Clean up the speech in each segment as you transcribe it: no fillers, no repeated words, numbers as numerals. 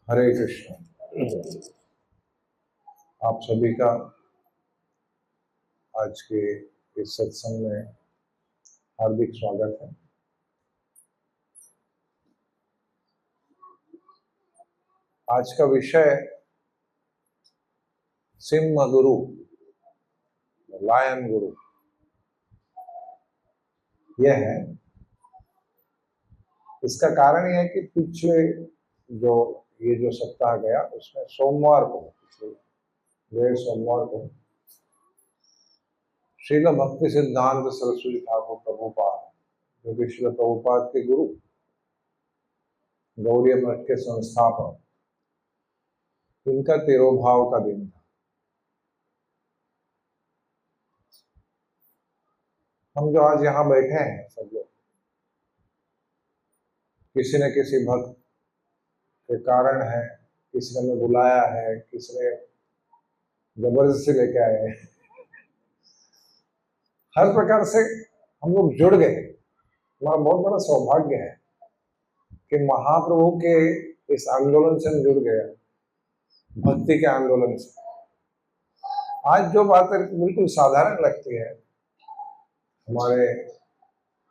हरे कृष्ण। आप सभी का आज के इस सत्संग में हार्दिक स्वागत है। आज का विषय सिंह गुरु, लायन गुरु यह है। इसका कारण यह है कि पिछले जो सप्ताह गया उसमें सोमवार को, पिछले गए सोमवार को श्रील भक्ति सिद्धांत सरस्वती ठाकुर प्रभुपाद, जो कि श्रील प्रभुपाद के गुरु, गौड़ीय मठ के संस्थापक, इनका तिरोभाव का दिन था। हम जो आज यहाँ बैठे हैं सब लोग किसी न किसी भक्त के कारण है, किसी ने हमें बुलाया है, किसी ने जबरदस्ती लेके आए हैं। हर प्रकार से हम लोग जुड़ गए। हमारा बहुत बड़ा सौभाग्य है कि महाप्रभु के इस आंदोलन से हम जुड़ गए, भक्ति के आंदोलन से। आज जो बातें बिल्कुल साधारण लगती है, हमारे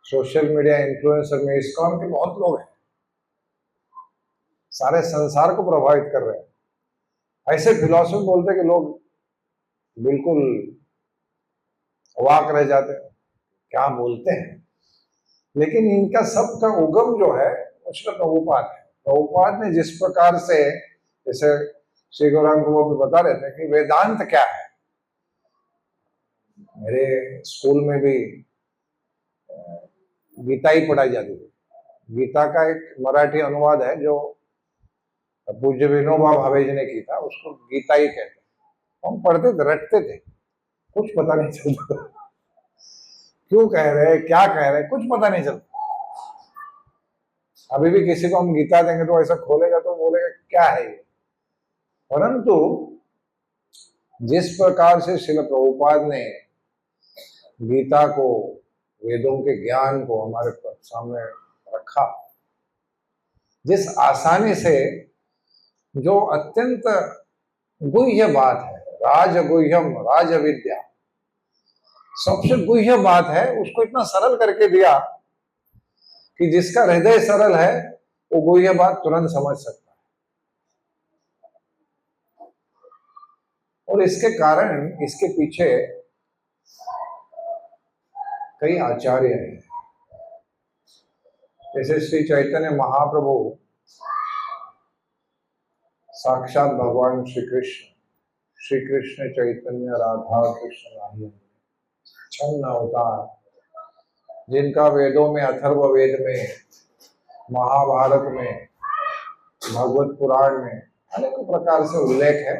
सोशल मीडिया इन्फ्लुएंसर में इस्कॉन के बहुत लोग हैं, सारे संसार को प्रभावित कर रहे हैं। ऐसे फिलॉसफी बोलते कि लोग बिल्कुल अवाक रह जाते हैं, क्या बोलते हैं। लेकिन इनका सबका उगम जो है उसका प्रभुपाद है। प्रभुपाद ने जिस प्रकार से, जैसे श्री गौरांग को भी बता रहे थे कि वेदांत क्या है। मेरे स्कूल में भी गीता ही पढ़ाई जाती थी। गीता का एक मराठी अनुवाद है जो पूज्य विनोबा भावे जी ने की था, उसको गीता ही कहते हैं। हम पढ़ते थे, रटते थे, कुछ पता नहीं चलता क्यों कह रहे, क्या कह रहे, कुछ पता नहीं चलता। अभी भी किसी को हम गीता देंगे तो ऐसा खोलेगा तो बोलेगा क्या है ये। परंतु जिस प्रकार से श्रील प्रभुपाद ने गीता को, वेदों के ज्ञान को हमारे सामने रखा, जिस आसानी से, जो अत्यंत गुह्य बात है, राजगुह्यम राज विद्या, सबसे गुह्य बात है, उसको इतना सरल करके दिया कि जिसका हृदय सरल है वो गुह्य बात तुरंत समझ सकता है। और इसके कारण, इसके पीछे कई आचार्य हैं। जैसे श्री चैतन्य महाप्रभु साक्षात भगवान श्री कृष्ण चैतन्य राधा कृष्ण राही छन्न अवतार, जिनका वेदों में, अथर्व वेद में, महाभारत में, भगवत पुराण में अनेक प्रकार से उल्लेख है।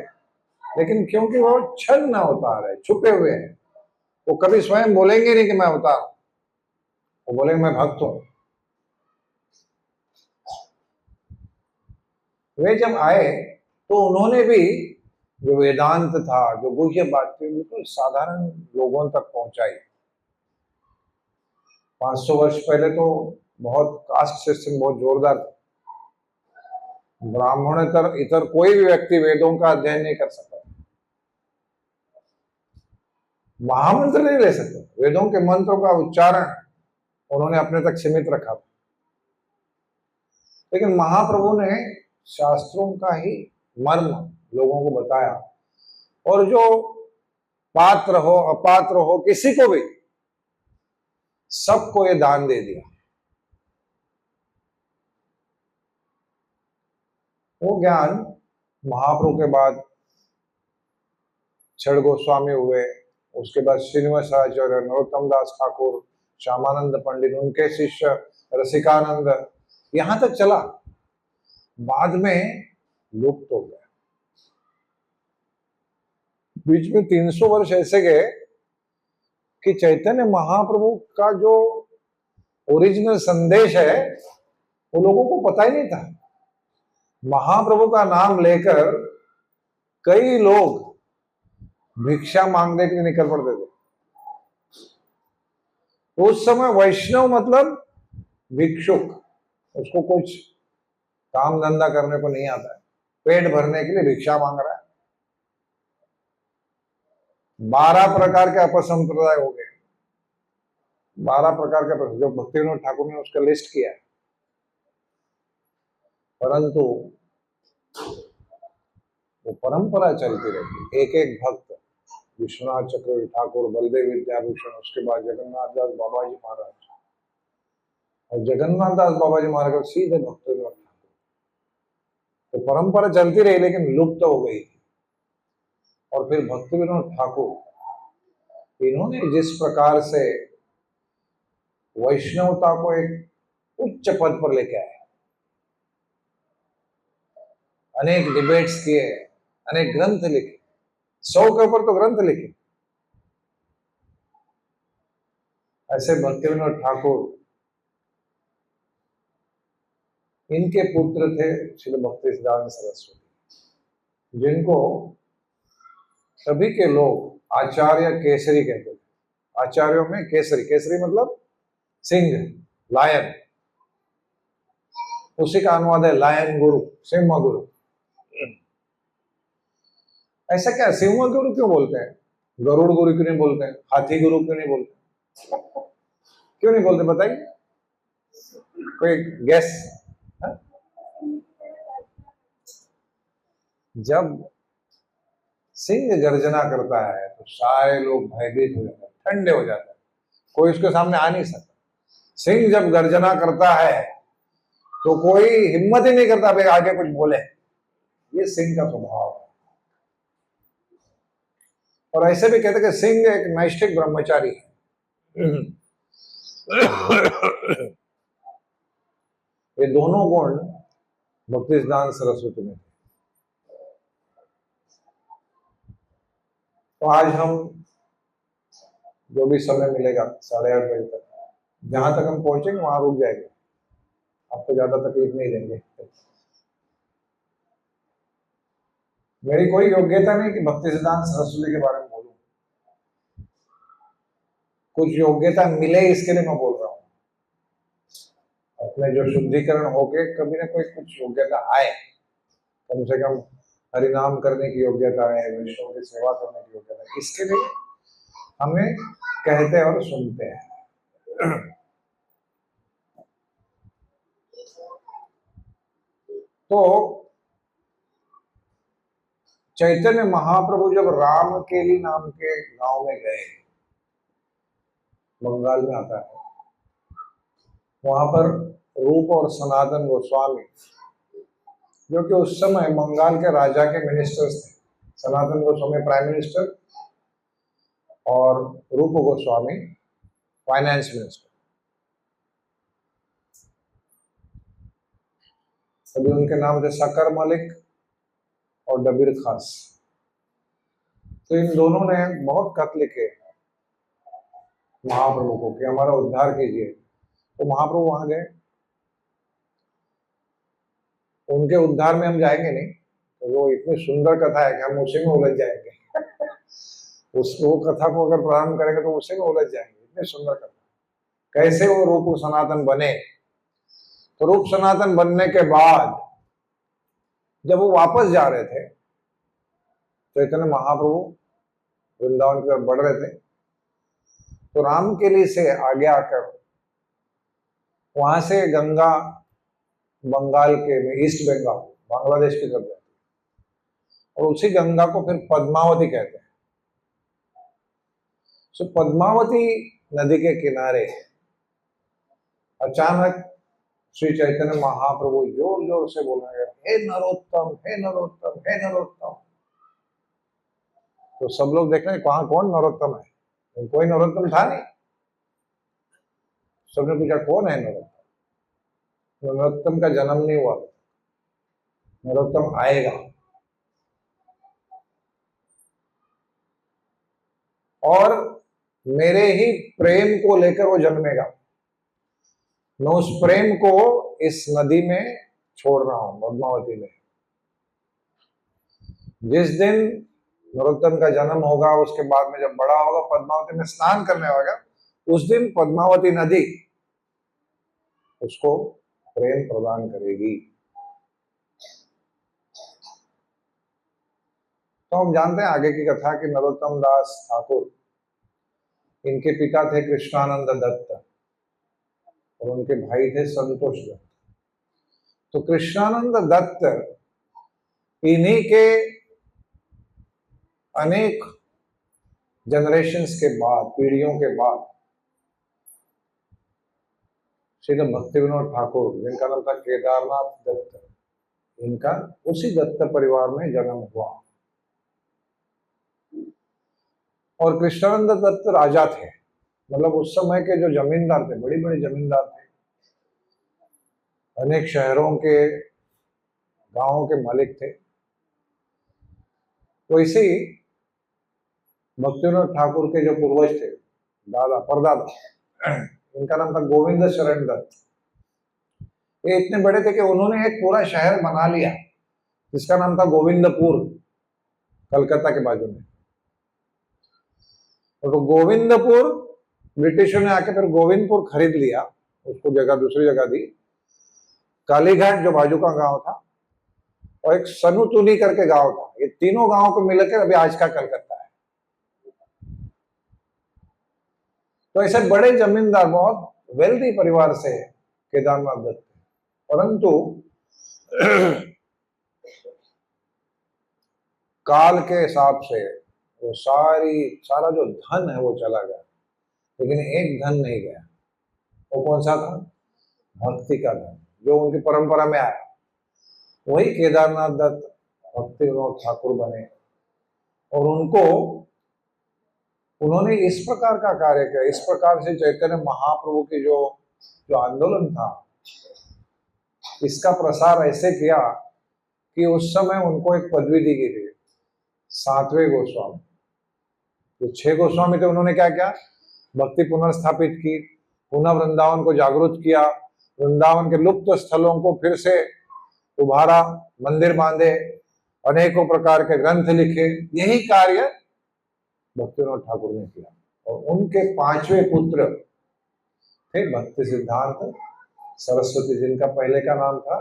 लेकिन क्योंकि वो छन्न अवतार है, छुपे हुए हैं, वो कभी स्वयं बोलेंगे नहीं कि मैं अवतार हूं, वो बोलेंगे मैं भक्त हूं। वे जब आए तो उन्होंने भी जो वेदांत था, जो गुह्य बात थी, बिल्कुल साधारण लोगों तक पहुंचाई। 500 वर्ष पहले तो बहुत कास्ट सिस्टम बहुत जोरदार था। ब्राह्मणेतर इतर कोई भी व्यक्ति वेदों का अध्ययन नहीं कर सकता, महामंत्र नहीं ले सकते। वेदों के मंत्रों का उच्चारण उन्होंने अपने तक सीमित रखा। लेकिन महाप्रभु ने शास्त्रों का ही मर्म लोगों को बताया, और जो पात्र हो अपात्र हो, किसी को भी, सबको ये दान दे दिया। वो ज्ञान महाप्रभु के बाद छड़ गोस्वामी हुए, उसके बाद श्रीनिवास आचार्य, नरोत्तम दास ठाकुर, श्यामानंद पंडित, उनके शिष्य रसिकानंद, यहां तक चला। बाद में लुप्त हो गया। बीच में 300 वर्ष ऐसे गए कि चैतन्य महाप्रभु का जो ओरिजिनल संदेश है वो लोगों को पता ही नहीं था। महाप्रभु का नाम लेकर कई लोग भिक्षा मांगने के लिए निकल पड़ते थे। उस समय वैष्णव मतलब भिक्षुक, उसको कुछ काम धंधा करने को नहीं आता है, पेट भरने के लिए भिक्षा मांग रहा है। 12 प्रकार के अपसंप्रदाय हो गए, 12 प्रकार का जो भक्ति विनोद ठाकुर ने उसका लिस्ट किया है। परंतु वो परंपरा चलती रहती। एक एक भक्त, विश्वनाथ चक्रवर्ती ठाकुर, बलदेव विद्याभूषण, उसके बाद जगन्नाथ दास बाबा जी महाराज, और जगन्नाथ दास बाबा जी महाराज को सीधे भक्त विनोद ठाकुर। तो परंपरा चलती रही लेकिन लुप्त हो गई। और फिर भक्ति विनोद ठाकुर, इन्होंने जिस प्रकार से वैष्णवता को एक उच्च पद पर लेके आए, अनेक डिबेट्स किए, अनेक ग्रंथ लिखे, 100 के ऊपर तो ग्रंथ लिखे। ऐसे भक्ति विनोद ठाकुर, इनके पुत्र थे श्री भक्तिसिद्धांत सरस्वती, जिनको सभी के लोग आचार्य केसरी कहते थे। आचार्यों में केसरी, केसरी मतलब सिंह, लायन, उसी का अनुवाद है लायन गुरु, सिंह गुरु। ऐसा क्या, सिंह गुरु क्यों बोलते हैं? गरुड़ गुरु क्यों नहीं बोलते हैं? हाथी गुरु क्यों नहीं बोलते? क्यों नहीं बोलते बताइए, कोई गैस? जब सिंह गर्जना करता है तो सारे लोग भयभीत हो जाते हैं, ठंडे हो जाते हैं, कोई उसके सामने आ नहीं सकता। सिंह जब गर्जना करता है तो कोई हिम्मत ही नहीं करता भाई आगे कुछ बोले। ये सिंह का स्वभाव है। और ऐसे भी कहते कि सिंह एक नैष्ठिक ब्रह्मचारी है। ये दोनों गुण भक्तिसिद्धांत सरस्वती में। तो आज हम जो भी समय मिलेगा 8:30 बजे तक, जहां तक हम पहुंचेंगे वहां रुक जाएंगे, आपको ज्यादा तकलीफ नहीं देंगे। मेरी कोई योग्यता नहीं कि भक्तिसिद्धांत सरस्वती के बारे में बोलूं, कुछ योग्यता मिले इसके लिए मैं बोल रहा हूं। अपने जो शुद्धिकरण होके कभी ना कोई कुछ योग्यता आए, कम से कम हरिनाम करने की योग्यता है, वैष्णव की सेवा करने की योग्यता है, इसके लिए हमें कहते और सुनते हैं। तो चैतन्य महाप्रभु जब रामकेली नाम के गांव में गए, बंगाल में आता है, वहां पर रूप और सनातन गोस्वामी, जो कि उस समय बंगाल के राजा के मिनिस्टर्स थे, सनातन गोस्वामी प्राइम मिनिस्टर और रूप गोस्वामी फाइनेंस मिनिस्टर। अभी उनके नाम थे शकर मलिक और डबीर खास। तो इन दोनों ने बहुत खत लिखे महाप्रभु को कि हमारा उद्धार कीजिए। तो महाप्रभु वहां गए। उनके उद्धार में हम जाएंगे नहीं, तो वो इतनी सुंदर कथा है कि हम उसी में उलझ जाएंगे। वो कथा को अगर प्रारंभ करेंगे तो उसी में उलझ जाएंगे, इतनी सुंदर कथा। कैसे वो रूप सनातन बने? तो रूप सनातन बनने के बाद जब वो वापस जा रहे थे, चैतन्य महाप्रभु वृंदावन की तरफ बढ़ रहे थे, तो रामकेली से आगे आकर वहां से गंगा बंगाल के में ईस्ट बंगाल बांग्लादेश की तरफ जाती है, और उसी गंगा को फिर पद्मावती कहते हैं। सो पद्मावती नदी के किनारे अचानक श्री चैतन्य महाप्रभु जोर जोर से बोलने लगे, हे नरोत्तम, हे नरोत्तम, हे नरोत्तम। तो सब लोग देख रहे हैं कहां कौन नरोत्तम है? कोई नरोत्तम था नहीं। सबने पूछा कौन है नरोत्तम? नरोत्तम का जन्म नहीं हुआ, नरोत्तम आएगा। और मेरे ही प्रेम को लेकर वो जन्मेगा। मैं उस प्रेम को इस नदी में छोड़ रहा हूं, पद्मावती में। जिस दिन नरोत्तम का जन्म होगा, उसके बाद में जब बड़ा होगा, पद्मावती में स्नान करने होगा, उस दिन पद्मावती नदी उसको प्रेम प्रदान करेगी। तो हम जानते हैं आगे की कथा कि नरोत्तम दास ठाकुर, इनके पिता थे कृष्णानंद दत्त और उनके भाई थे संतोष दत्त। तो कृष्णानंद दत्त इन्हीं के अनेक जनरेशंस के बाद, पीढ़ियों के बाद, श्री भक्ति विनोद ठाकुर, जिनका नाम था केदारनाथ दत्त, इनका उसी दत्त परिवार में जन्म हुआ। और कृष्णानंद दत्त राजा थे, मतलब उस समय के जो जमींदार थे, बड़ी बड़ी जमींदार थे, अनेक शहरों के, गांवों के मालिक थे। तो इसी भक्ति विनोद ठाकुर के जो पूर्वज थे, दादा परदादा, इनका नाम था गोविंद शरण दत्त। ये इतने बड़े थे कि उन्होंने एक पूरा शहर बना लिया जिसका नाम था गोविंदपुर, कलकत्ता के बाजू में। तो गोविंदपुर ब्रिटिशों ने आके फिर गोविंदपुर खरीद लिया, उसको जगह दूसरी जगह दी। कालीघाट जो बाजू का गांव था, और एक सनुतुनी करके गांव था, ये तीनों गांवों को मिलकर अभी आज का कलकत्ता है। तो ऐसे बड़े जमींदार, बहुत वेल्दी परिवार से केदारनाथ दत्त, परंतु काल के हिसाब से वो सारा जो धन है वो चला गया, लेकिन एक धन नहीं गया। वो कौन सा था? भक्ति का धन, जो उनकी परंपरा में आया। वही केदारनाथ दत्त भक्ति विनोद ठाकुर बने। और उन्होंने इस प्रकार का कार्य किया, इस प्रकार से चैतन्य महाप्रभु की जो आंदोलन था, इसका प्रसार ऐसे किया कि उस समय उनको एक पदवी दी गई थी, 7वें गोस्वामी। जो 6 गोस्वामी थे, उन्होंने क्या किया? भक्ति पुनर्स्थापित की, पुनः वृंदावन को जागृत किया, वृंदावन के लुप्त स्थलों को फिर से उभारा, मंदिर बांधे, अनेकों प्रकार के ग्रंथ लिखे। यही कार्य भक्ति विनोद ठाकुर ने किया। और उनके 5वें पुत्र थे भक्ति सिद्धांत सरस्वती, जिनका पहले का नाम था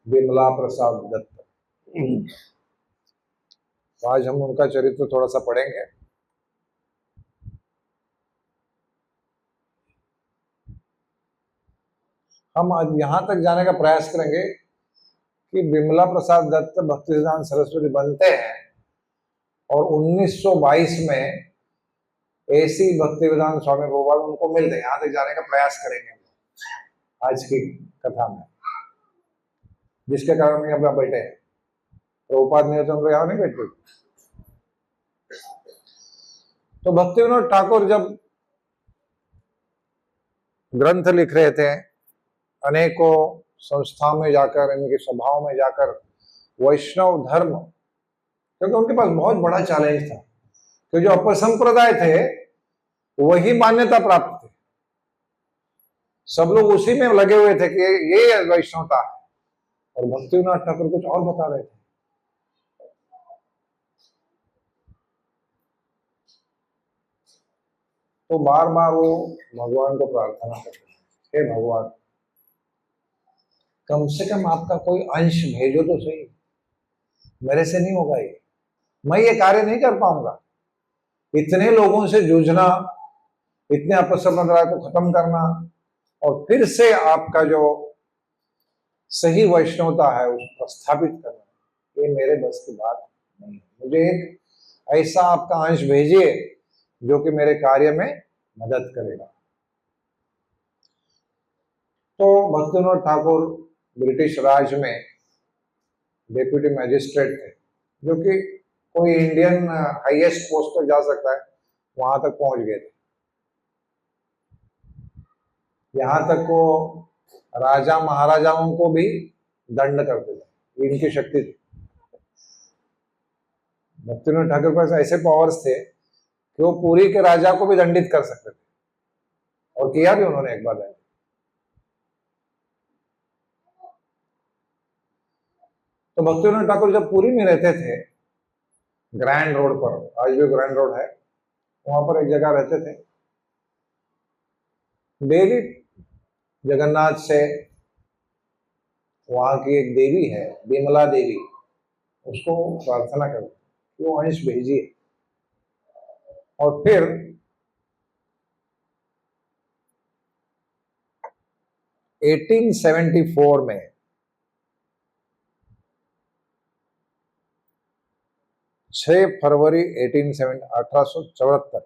विमला प्रसाद दत्त। तो आज हम उनका चरित्र थोड़ा सा पढ़ेंगे। हम आज यहां तक जाने का प्रयास करेंगे कि विमला प्रसाद दत्त भक्ति सिद्धांत सरस्वती बनते हैं और 1922 में ऐसी भक्ति विधान स्वामी गोपाल उनको मिलते हैं। यहां तक जाने का प्रयास करेंगे आज की कथा में, जिसके कारण हम यहाँ बैठे हैं। प्रभुपाद नहीं होते हम लोग यहाँ नहीं बैठते। तो भक्ति विनोद ठाकुर जब ग्रंथ लिख रहे थे, अनेकों संस्थाओं में जाकर, इनकी सभाओं में जाकर वैष्णव धर्म, क्योंकि उनके पास बहुत बड़ा चैलेंज था कि जो अपसंप्रदाय थे वही मान्यता प्राप्त थे। सब लोग उसी में लगे हुए थे कि ये वैष्णवता है, और भक्ति विनोद ठाकुर कुछ और बता रहे थे। तो बार बार वो भगवान को प्रार्थना करते थे, हे भगवान, कम से कम आपका कोई अंश भेजो तो सही, मेरे से नहीं होगा ये, मैं ये कार्य नहीं कर पाऊंगा। इतने लोगों से जूझना, इतने अपसंप्रदाय को खत्म करना, और फिर से आपका जो सही वैष्णवता है उसको स्थापित करना, ये मेरे बस की बात नहीं है। मुझे एक ऐसा आपका अंश भेजिए जो कि मेरे कार्य में मदद करेगा। तो भक्ति विनोद ठाकुर ब्रिटिश राज में डेप्यूटी मैजिस्ट्रेट थे, जो कि कोई इंडियन हाईएस्ट पोस्ट तक जा सकता है, वहां तक पहुंच गए थे। यहां तक को राजा महाराजाओं को भी दंड करते थे, इनकी शक्ति थी। भक्ति विनोद ठाकुर के पास ऐसे पावर्स थे कि वो पुरी के राजा को भी दंडित कर सकते थे, और किया भी उन्होंने एक बार दंड। तो भक्ति विनोद ठाकुर जब पुरी में रहते थे, ग्रैंड रोड पर, आज भी ग्रैंड रोड है, वहां पर एक जगह रहते थे। डेली जगन्नाथ से वहां की एक देवी है विमला देवी, उसको प्रार्थना करते वो अंश भेजिए। और फिर 1874 में 6 फरवरी 1874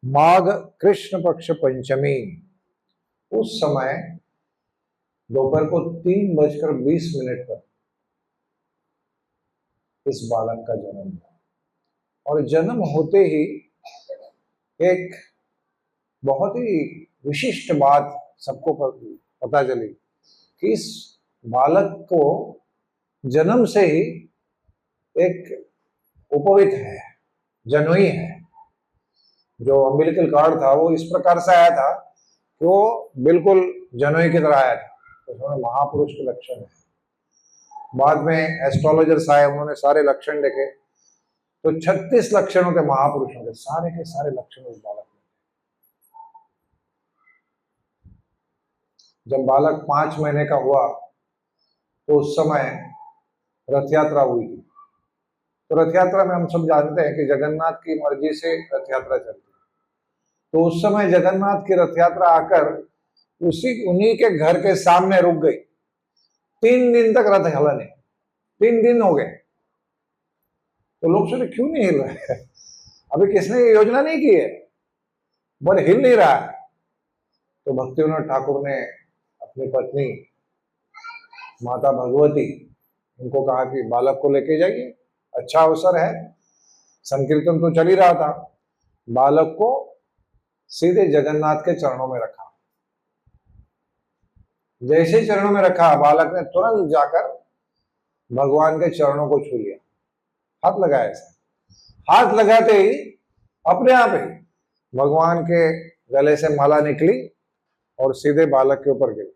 माघ कृष्ण पक्ष पंचमी, उस समय दोपहर को 3:20 पर इस बालक का जन्म हुआ। और जन्म होते ही एक बहुत ही विशिष्ट बात सबको पता चली कि इस बालक को जन्म से ही एक उपवित है, जनोई है। जो अम्बिलिकल कार्ड था वो इस प्रकार से आया था कि वो बिल्कुल जनोई की तरह आया था, तो उसमें महापुरुष के लक्षण है। बाद में एस्ट्रोलॉजर्स आए, उन्होंने सारे लक्षण देखे तो 36 लक्षणों के महापुरुषों के सारे लक्षण उस बालक में। जब बालक 5 महीने का हुआ तो उस समय रथ यात्रा हुई थी। तो रथ यात्रा में हम सब जानते हैं कि जगन्नाथ की मर्जी से रथ यात्रा चलती है। तो उस समय जगन्नाथ की रथ यात्रा आकर उन्हीं के घर के सामने रुक गई। 3 दिन तक रथ हिला नहीं, 3 दिन हो गए। तो लोग सोचे क्यों नहीं हिल रहे, अभी किसने ये योजना नहीं की है, बट हिल नहीं रहा है। तो भक्तिविनोद ठाकुर ने अपनी पत्नी माता भगवती, उनको कहा कि बालक को लेके जाइए, अच्छा अवसर है, संकीर्तन तो चल ही रहा था। बालक को सीधे जगन्नाथ के चरणों में रखा। जैसे चरणों में रखा, बालक ने तुरंत जाकर भगवान के चरणों को छू लिया, हाथ लगाया। ऐसे हाथ लगाते ही अपने आप ही भगवान के गले से माला निकली और सीधे बालक के ऊपर गिरी।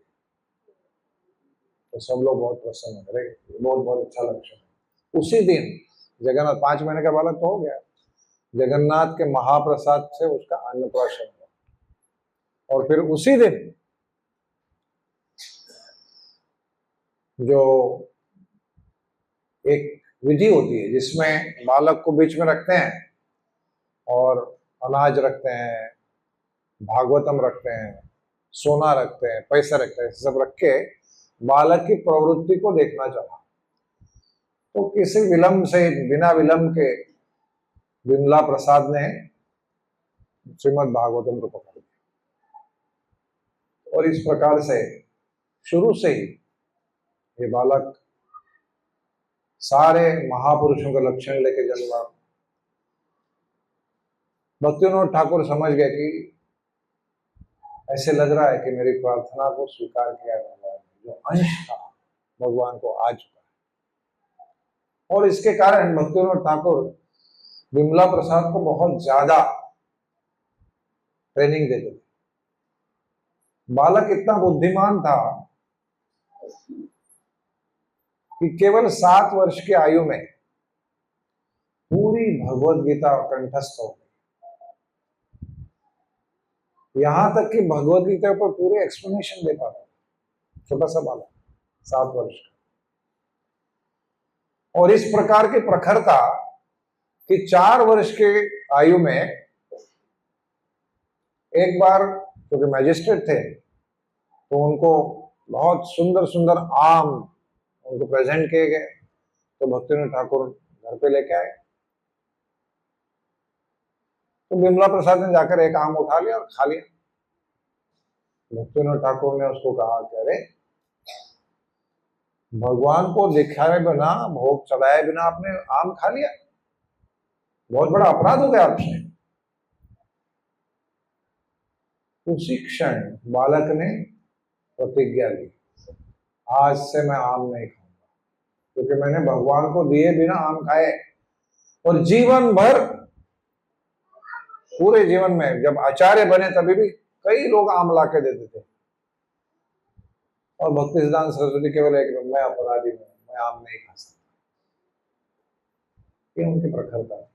तो सब लोग बहुत प्रसन्न हो गए, बहुत बहुत अच्छा लक्षण है। उसी दिन जगन्नाथ, 5 महीने का बालक तो हो गया, जगन्नाथ के महाप्रसाद से उसका अन्नप्राशन हुआ। और फिर उसी दिन जो एक विधि होती है जिसमें बालक को बीच में रखते हैं और अनाज रखते हैं, भागवतम रखते हैं, सोना रखते हैं, पैसा रखते हैं, सब रख के बालक की प्रवृत्ति को देखना चाहा। तो किसी विलंब से, बिना विलंब के विमला प्रसाद ने श्रीमद् भागवतम को पकड़ लिया। और इस प्रकार से शुरू से ही ये बालक सारे महापुरुषों के लक्षण लेके जन्मा। भक्तिविनोद ठाकुर समझ गए कि ऐसे लग रहा है कि मेरी प्रार्थना को स्वीकार किया गया है, जो अंश था भगवान को आ चुका है। और इसके कारण भक्तिविनोद ठाकुर विमला प्रसाद को बहुत ज्यादा ट्रेनिंग देते थे। बालक इतना बुद्धिमान था कि केवल 7 वर्ष की आयु में पूरी भगवत गीता कंठस्थ हो गई। यहां तक कि भगवत गीता पर पूरे एक्सप्लेनेशन दे पाता। छोटा सा बालक, 7 वर्ष का, और इस प्रकार की प्रखरता कि 4 वर्ष के आयु में एक बार, क्योंकि मैजिस्ट्रेट थे तो उनको बहुत सुंदर सुंदर आम उनको प्रेजेंट किए गए। तो भक्तिविनोद ठाकुर घर पे लेके आए, तो विमला प्रसाद ने जाकर एक आम उठा लिया और खा लिया। भक्तिविनोद ठाकुर ने उसको कहा कि अरे, भगवान को दिखाए बिना, भोग चढ़ाए बिना आपने आम खा लिया, बहुत बड़ा अपराध हो गया आपसे। उसी क्षण बालक ने प्रतिज्ञा ली, आज से मैं आम नहीं खाऊंगा, क्योंकि मैंने भगवान को दिए बिना आम खाए। और जीवन भर, पूरे जीवन में जब आचार्य बने तभी भी कई लोग आम ला के देते थे, और भक्ति सिद्धांत सरस्वती केवल एक, मैं अपराधी हूं, मैं आम नहीं खा सकता। ये उनकी प्रखरता है।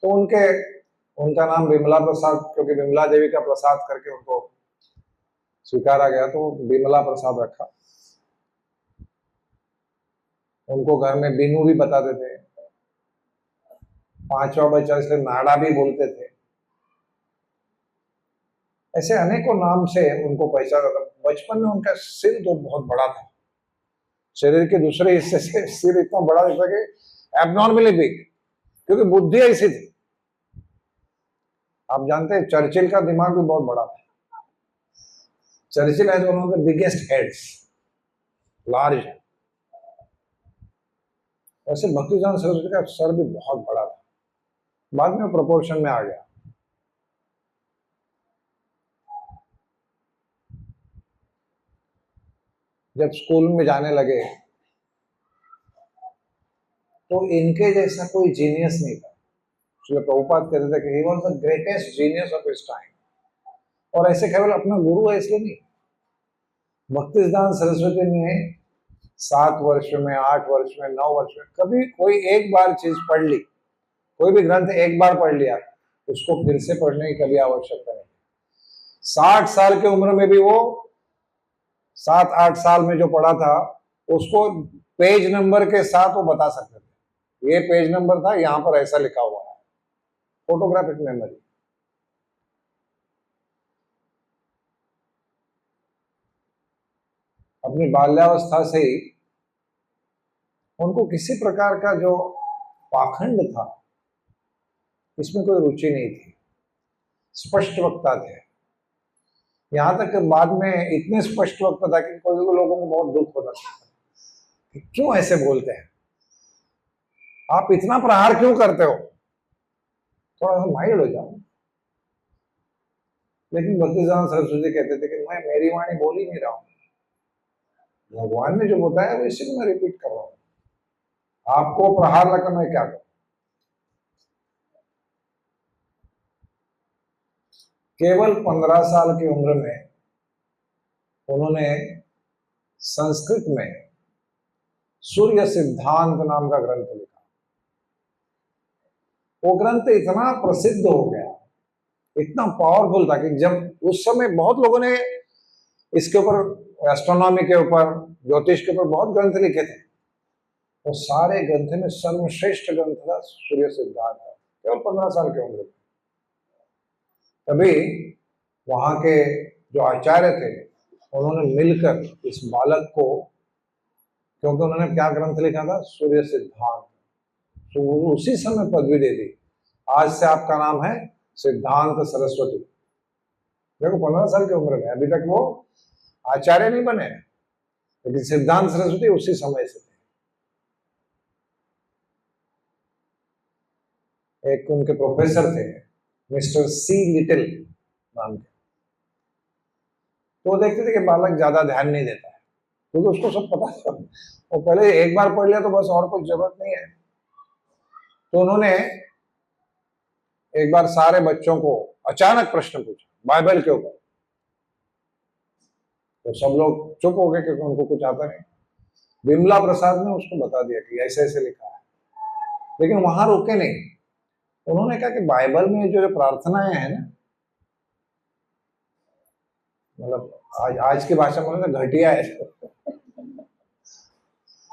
तो उनका नाम विमला प्रसाद, क्योंकि विमला देवी का प्रसाद करके उनको स्वीकारा गया तो बिमला प्रसाद रखा। उनको घर में बीनू भी बताते थे, पांचवा बच्चा इसलिए नाड़ा भी बोलते थे। ऐसे अनेकों नाम से उनको पहचाना था। बचपन में उनका सिर तो बहुत बड़ा था, शरीर के दूसरे हिस्से से सिर इतना बड़ा था कि एबनॉर्मली बिग, क्योंकि बुद्धि ऐसी थी। आप जानते हैं चर्चिल का दिमाग भी बहुत बड़ा था। Churchill has one of the biggest heads, large. वैसे भक्तिदान सरस्वती का सर भी बहुत बड़ा था, बाद में प्रोपोर्शन में आ गया। जब स्कूल में जाने लगे तो इनके जैसा कोई जीनियस नहीं था। श्रील प्रभुपाद कहते थे कि he was the greatest genius of his time. और ऐसे केवल अपना गुरु है इसलिए नहीं, भक्तिदान सरस्वती ने 7 वर्ष में, 8 वर्ष में, 9 वर्ष में कभी कोई एक बार चीज पढ़ ली, कोई भी ग्रंथ एक बार पढ़ लिया, उसको फिर से पढ़ने की कभी आवश्यकता नहीं। 60 साल की उम्र में भी वो 7-8 साल में जो पढ़ा था उसको पेज नंबर के साथ वो बता सकते थे, ये पेज नंबर था, यहां पर ऐसा लिखा हुआ है। Photographic memory. अपनी बाल्यावस्था से ही उनको किसी प्रकार का जो पाखंड था इसमें कोई रुचि नहीं थी, स्पष्ट वक्ता थे। यहां तक बाद में इतने स्पष्ट वक्ता था कि कोई लोगों को बहुत दुख होता था कि क्यों ऐसे बोलते हैं, आप इतना प्रहार क्यों करते हो, थोड़ा सा माइल्ड हो जाओ। लेकिन भक्तिदान सरस्वती कहते थे कि मैं मेरी वाणी बोल ही नहीं रहा हूं, भगवान ने जो बताया वो इसी को मैं रिपीट कर रहा हूं, आपको प्रहार लगा मैं क्या करूं। केवल 15 साल की उम्र में उन्होंने संस्कृत में सूर्य सिद्धांत नाम का ग्रंथ लिखा। वो ग्रंथ इतना प्रसिद्ध हो गया, इतना पावरफुल था कि जब उस समय बहुत लोगों ने इसके ऊपर, एस्ट्रोनॉमी के ऊपर, ज्योतिष के ऊपर बहुत ग्रंथ लिखे थे, वो सारे ग्रंथ में सर्वश्रेष्ठ ग्रंथ था सूर्य सिद्धांत, केवल 15 साल की उम्र में। तभी वहां के जो आचार्य थे उन्होंने मिलकर इस बालक को, क्योंकि उन्होंने क्या ग्रंथ लिखा था, सूर्य सिद्धांत, तो उसी समय पदवी दे दी, आज से आपका नाम है सिद्धांत सरस्वती। देखो 15 साल की उम्र में, अभी तक वो आचार्य नहीं बने, लेकिन सिद्धांत सरस्वती उसी समय से थे। एक उनके प्रोफेसर थे मिस्टर सी लिटिल नाम के, तो देखते थे कि बालक ज्यादा ध्यान नहीं देता है, क्योंकि उसको सब पता था, वो पहले एक बार पढ़ लिया तो बस, और कुछ जरूरत नहीं है। तो उन्होंने एक बार सारे बच्चों को अचानक प्रश्न पूछा बाइबल के ऊपर, तो सब लोग चुप हो गए क्योंकि उनको कुछ आता नहीं। बिमला प्रसाद ने उसको बता दिया कि ऐसे ऐसे लिखा है, लेकिन वहां रुके नहीं। उन्होंने कहा कि बाइबल में जो प्रार्थनाएं हैं ना, मतलब आज की भाषा में घटिया है।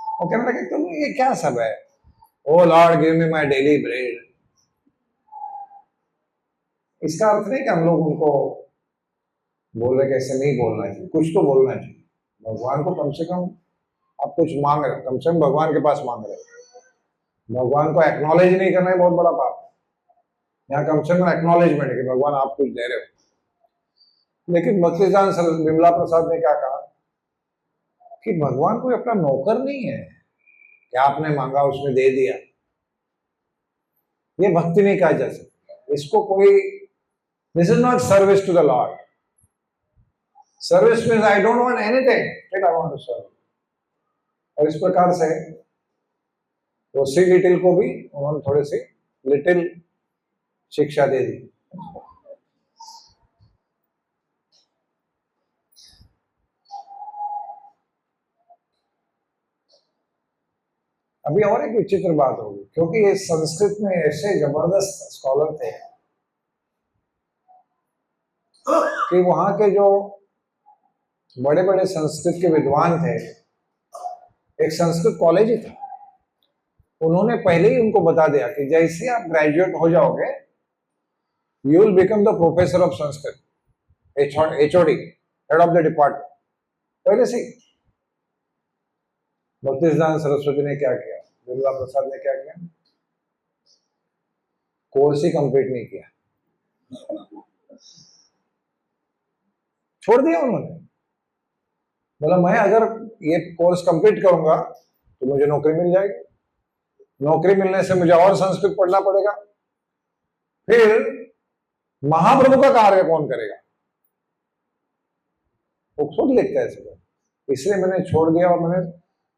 वो कहने लगे तुम ये क्या सब है, O Lord give me my daily bread. इसका अर्थ नहीं कि हम लोग उनको बोल रहे कि ऐसे नहीं बोलना चाहिए, कुछ तो बोलना चाहिए। भगवान को कम से कम आप कुछ मांग रहे, कम से कम भगवान के पास मांग रहे, भगवान को एक्नॉलेज नहीं करना है बहुत बड़ा पाप है। यहाँ कम से कम एक्नॉलेजमेंट है कि भगवान आप कुछ दे रहे हो। लेकिन भक्तिदान बिमला प्रसाद ने क्या कहा कि भगवान कोई अपना नौकर नहीं है कि आपने मांगा उसने दे दिया, ये भक्ति नहीं कहा जा सकता। इसको कोई, this is not service to the lord. Service means I don't want anything, but I want to serve. और इस प्रकार से वो सी लिटिल को भी उन्होंने थोड़ी सी लिटिल शिक्षा दे दी। अभी और एक विचित्र बात होगी, क्योंकि ये संस्कृत में ऐसे जबरदस्त स्कॉलर थे कि वहां के जो बड़े बड़े संस्कृत के विद्वान थे, एक संस्कृत कॉलेज ही था, उन्होंने पहले ही उनको बता दिया कि जैसे आप ग्रेजुएट हो जाओगे, you will become the professor of Sanskrit, HOD, head of the department. पहले से भक्तिसिद्धांत सरस्वती ने क्या किया, विमला प्रसाद ने क्या किया, कोर्स ही कंप्लीट नहीं किया, छोड़ दिया उन्होंने। बोला मैं अगर ये कोर्स कंप्लीट करूंगा तो मुझे नौकरी मिल जाएगी, नौकरी मिलने से मुझे और संस्कृत पढ़ना पड़ेगा, फिर महाप्रभु का कार्य कौन करेगा। वो खुद लिखता है ऐसे, इसलिए मैंने छोड़ दिया और मैंने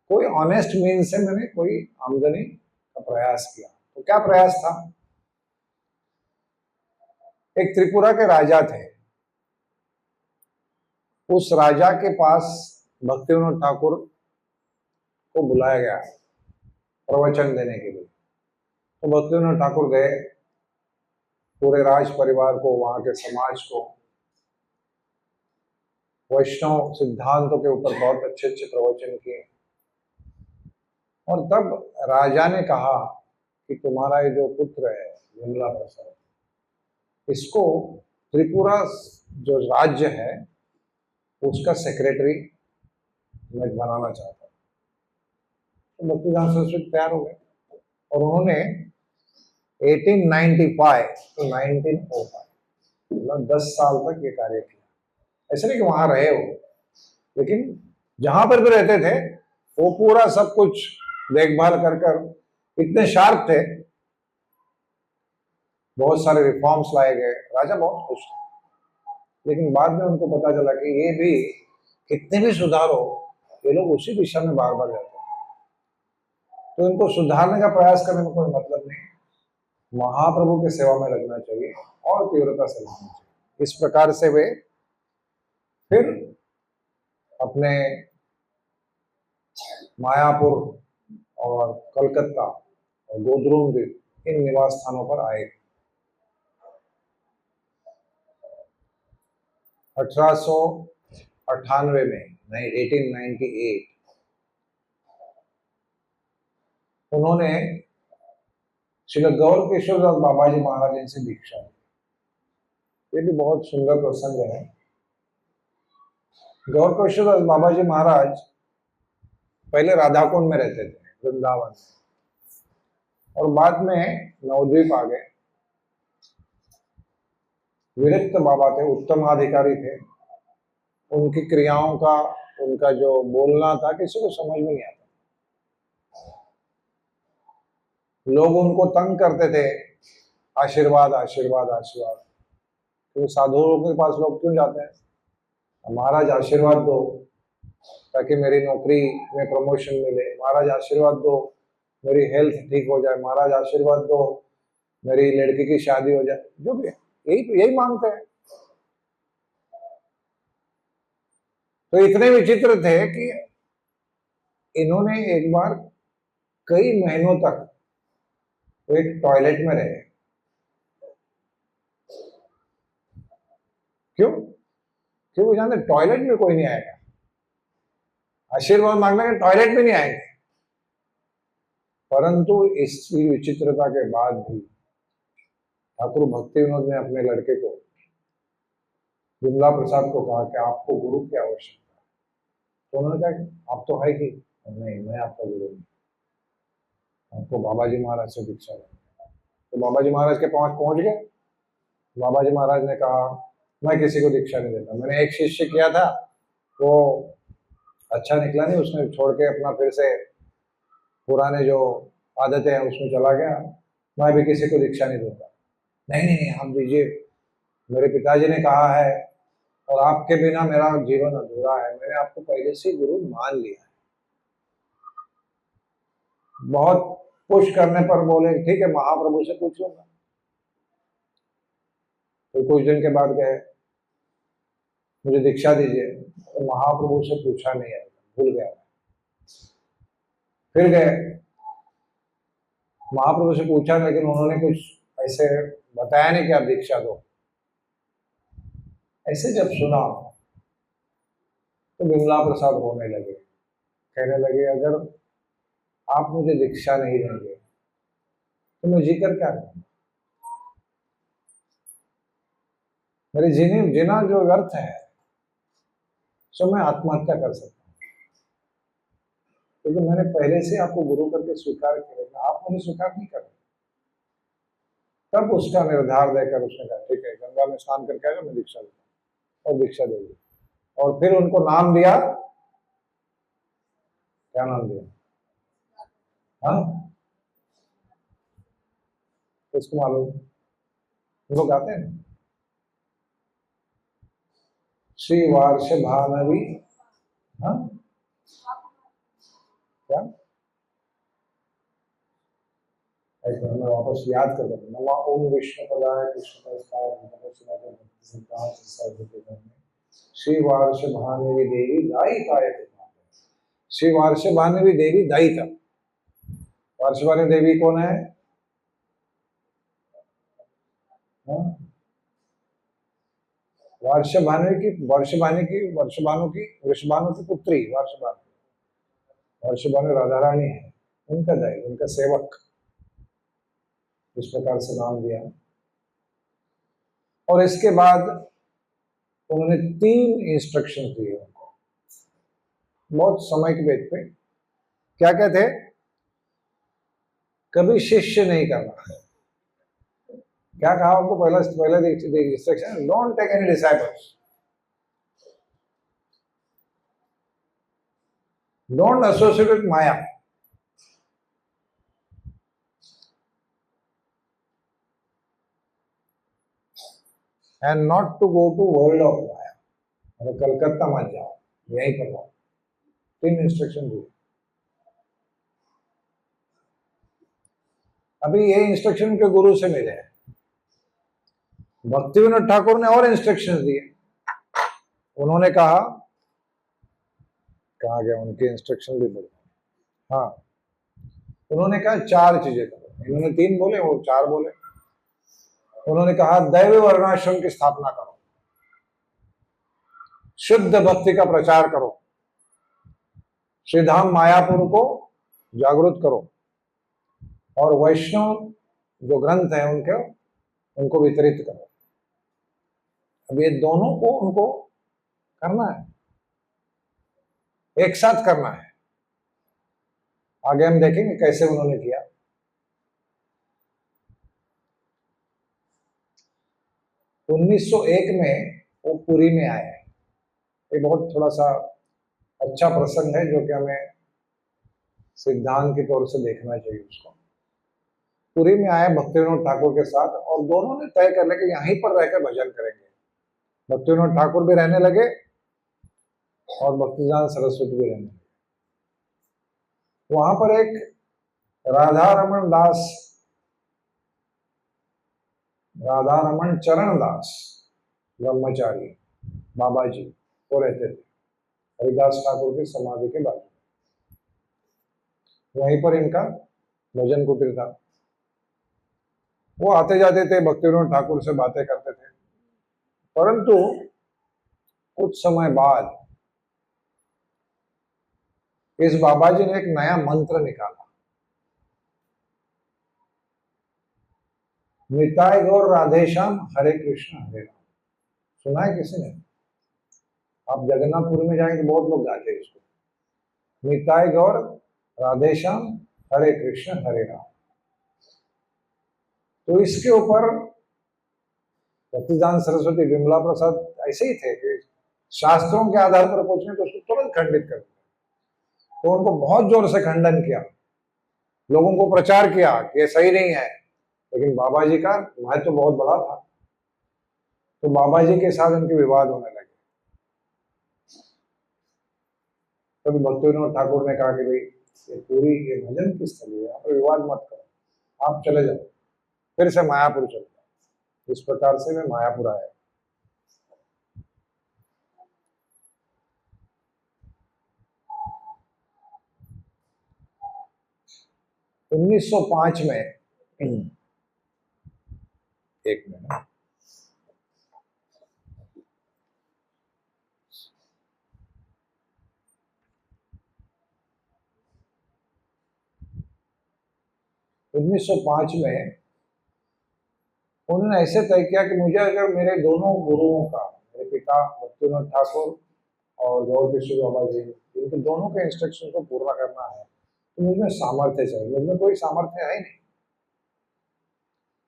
कोई ऑनेस्ट मीन से मैंने कोई आमदनी का प्रयास किया। तो क्या प्रयास था, एक त्रिपुरा के राजा थे, उस राजा के पास भक्तिविनोद ठाकुर को बुलाया गया प्रवचन देने के लिए। तो भक्तिविनोद ठाकुर गए, पूरे राज परिवार को, वहां के समाज को वैष्णव सिद्धांतों के ऊपर बहुत अच्छे अच्छे प्रवचन किए। और तब राजा ने कहा कि तुम्हारा ये जो पुत्र है विमला प्रसाद, इसको त्रिपुरा जो राज्य है उसका सेक्रेटरी मैं बनाना चाहता हूँ। तो भक्तिसिद्धांत सरस्वती तैयार हो गए और उन्होंने 1895 to 1905 मतलब 10 साल तक ये कार्य किया। ऐसे नहीं कि वहां रहे हो, लेकिन जहां पर भी रहते थे वो पूरा सब कुछ देखभाल कर इतने शार्प थे, बहुत सारे रिफॉर्म्स लाए गए, राजा बहुत खुश थे। लेकिन बाद में उनको पता चला कि ये भी कितने भी सुधार हो, ये लोग उसी दिशा में बार बार जाते हैं, तो इनको सुधारने का प्रयास करने में कोई मतलब नहीं, महाप्रभु की सेवा में लगना चाहिए और तीव्रता से लगना चाहिए। इस प्रकार से वे फिर अपने मायापुर और कलकत्ता और गोद्रुम द्वीप इन निवास स्थानों पर आए। 1898 में 1898 उन्होंने श्री गौर किशोरदास बाबा जी महाराज जी से दीक्षा ली। ये भी बहुत सुंदर प्रसंग है। गौर किशोरदास बाबा जी महाराज पहले राधाकुंड में रहते थे वृंदावन, और बाद में नवद्वीप आ गए। विरक्त बाबा थे, उत्तमाधिकारी थे, उनकी क्रियाओं का, उनका जो बोलना था किसी को समझ में नहीं आता। लोग उनको तंग करते थे, आशीर्वाद आशीर्वाद आशीर्वाद। तो साधुओं के पास लोग क्यों जाते हैं, महाराज आशीर्वाद दो ताकि मेरी नौकरी में प्रमोशन मिले, महाराज आशीर्वाद दो मेरी हेल्थ ठीक हो जाए, महाराज आशीर्वाद दो मेरी लड़की की शादी हो जाए, जो भी है यही मांगते हैं। तो इतने विचित्र थे कि इन्होंने एक बार कई महीनों तक तो एक टॉयलेट में रहे। क्यों? क्योंकि जानते टॉयलेट में कोई नहीं आएगा, आशीर्वाद मांगने के टॉयलेट में नहीं आएंगे। परंतु इस विचित्रता के बाद भी ठाकुर भक्तिविनोद ने अपने लड़के को विमला प्रसाद को कहा कि आपको गुरु की आवश्यकता है। तो उन्होंने कहा आप तो है ही नहीं, मैं आपका गुरु नहीं, आपको बाबा जी महाराज से दीक्षा लेना। तो बाबा जी महाराज के पास पहुंच गए। बाबा जी महाराज ने कहा मैं किसी को दीक्षा नहीं देता, मैंने एक शिष्य किया था वो अच्छा निकला नहीं, उसने छोड़ के अपना फिर से पुराने जो आदतें हैं उसमें चला गया, मैं भी किसी को दीक्षा नहीं दूंगा। नहीं नहीं नहीं आप दीजिए, मेरे पिताजी ने कहा है और आपके बिना मेरा जीवन अधूरा है, मैंने आपको पहले से गुरु मान लिया है। बहुत पुश करने पर बोले ठीक है महाप्रभु से पूछ लूंगा। तो कुछ दिन के बाद गए, मुझे दीक्षा दीजिए, तो महाप्रभु से पूछा नहीं है, भूल गया। फिर गए, महाप्रभु से पूछा, लेकिन उन्होंने कुछ ऐसे बताया नहीं कि आप दीक्षा दो। ऐसे जब सुना तो विमला प्रसाद रोने लगे, कहने लगे अगर आप मुझे दीक्षा नहीं देंगे तो मैं जीकर क्या करूंगा, मेरे जीना जो व्यर्थ है, सो मैं आत्महत्या कर सकता हूँ, क्योंकि मैंने पहले से आपको गुरु करके स्वीकार किया, आप मुझे स्वीकार नहीं कर रहे। तब उसका निर्धार देकर उसने कहा ठीक है, गंगा में स्नान करके आएगा, मैं दीक्षा दूंगा, और दीक्षा दे दी। और फिर उनको नाम दिया, क्या नाम दिया? हाँ, इसको मालूम, लोग आते हैं ना, श्री वार्ष भानवी। हाँ, क्या? एक बार मैं वापस याद कर रहा हूँ। नमा ओम विष्णु पदाय कृष्ण श्री वार्ष भानवी देवी दायिकाय। श्री वार्ष भानवी देवी दायिका। वार्ष भानवी देवी कौन है? हाँ? वर्षभानु की वृषभानु की पुत्री वर्षभानु राधा रानी है, उनका दाई, उनका सेवक, इस प्रकार से नाम दिया। और इसके बाद उन्होंने 3 इंस्ट्रक्शन दिए उनको, बहुत समय के बेद पे। क्या क्या थे? कभी शिष्य नहीं करना है। क्या कहा उनको? पहला instruction, don't take any disciples, don't associate with Maya, and not to go to world of Maya, मतलब कलकत्ता मत जाओ, यहीं पर रहो। 3 इंस्ट्रक्शन दिए। अभी ये इंस्ट्रक्शन के गुरु से मिले हैं। भक्ति विनोद ठाकुर ने और इंस्ट्रक्शंस दिए। उन्होंने कहा, कहा गया उनके इंस्ट्रक्शन भी बोले। हाँ, उन्होंने कहा 4 चीजें करो, इन्होंने 3 बोले, वो 4 बोले। उन्होंने कहा दैव वर्णाश्रम की स्थापना करो, शुद्ध भक्ति का प्रचार करो, श्रीधाम मायापुर को जागृत करो, और वैष्णव जो ग्रंथ है उनको वितरित करो। अब ये दोनों को उनको करना है, एक साथ करना है। आगे हम देखेंगे कैसे उन्होंने किया। 1901 में वो पुरी में आए। ये बहुत थोड़ा सा अच्छा प्रसंग है, जो कि हमें सिद्धांत के तौर से देखना चाहिए उसको। पुरी में आए भक्ति विनोद ठाकुर के साथ, और दोनों ने तय कर लिया कि यहीं पर रहकर भजन करेंगे। भक्ति विनोद ठाकुर भी रहने लगे और भक्तिदान सरस्वती भी रहने लगे। वहां पर एक राधा रमन चरण दास ब्रह्मचारी बाबा जी वो रहते थे हरिदास ठाकुर की समाधि के बाजू। वहीं पर इनका भजन कुटीर था। वो आते जाते थे, भक्ति विनोद ठाकुर से बातें करते थे। परंतु कुछ समय बाद इस बाबा जी ने एक नया मंत्र निकाला, निताय गौर राधेश्याम हरे कृष्ण हरे राम। सुना है किसी ने? आप जगन्नाथपुर में जाएंगे, बहुत लोग गाते हैं इसको, निताय गौर राधेश्याम हरे कृष्ण हरे राम। तो इसके ऊपर भक्तिदान सरस्वती विमला प्रसाद ऐसे ही थे कि शास्त्रों के आधार पर पूछने तो उसको तुरंत खंडित कर, तो उनको बहुत जोर से खंडन किया, लोगों को प्रचार किया कि ये सही नहीं है। लेकिन बाबा जी का महत्व तो बहुत बड़ा था, तो बाबा जी के साथ इनके विवाद होने लगे। तभी भक्ति विनोद ठाकुर ने कहा कि भाई ये भजन की स्थली है, यहाँ पर विवाद मत करो, आप चले जाओ, फिर से मायापुर चले जाओ। इस प्रकार से मैं मायापुर आया। 1905 में, एक मिनट, 1905 में उन्होंने ऐसे तय किया कि मुझे अगर मेरे दोनों गुरुओं का, मेरे पिता भक्तिविनोद ठाकुर और गौर किशोर बाबा जी, इनके दोनों के इंस्ट्रक्शन को पूरा करना है तो मुझमें सामर्थ्य चाहिए। मुझमें कोई सामर्थ्य है नहीं,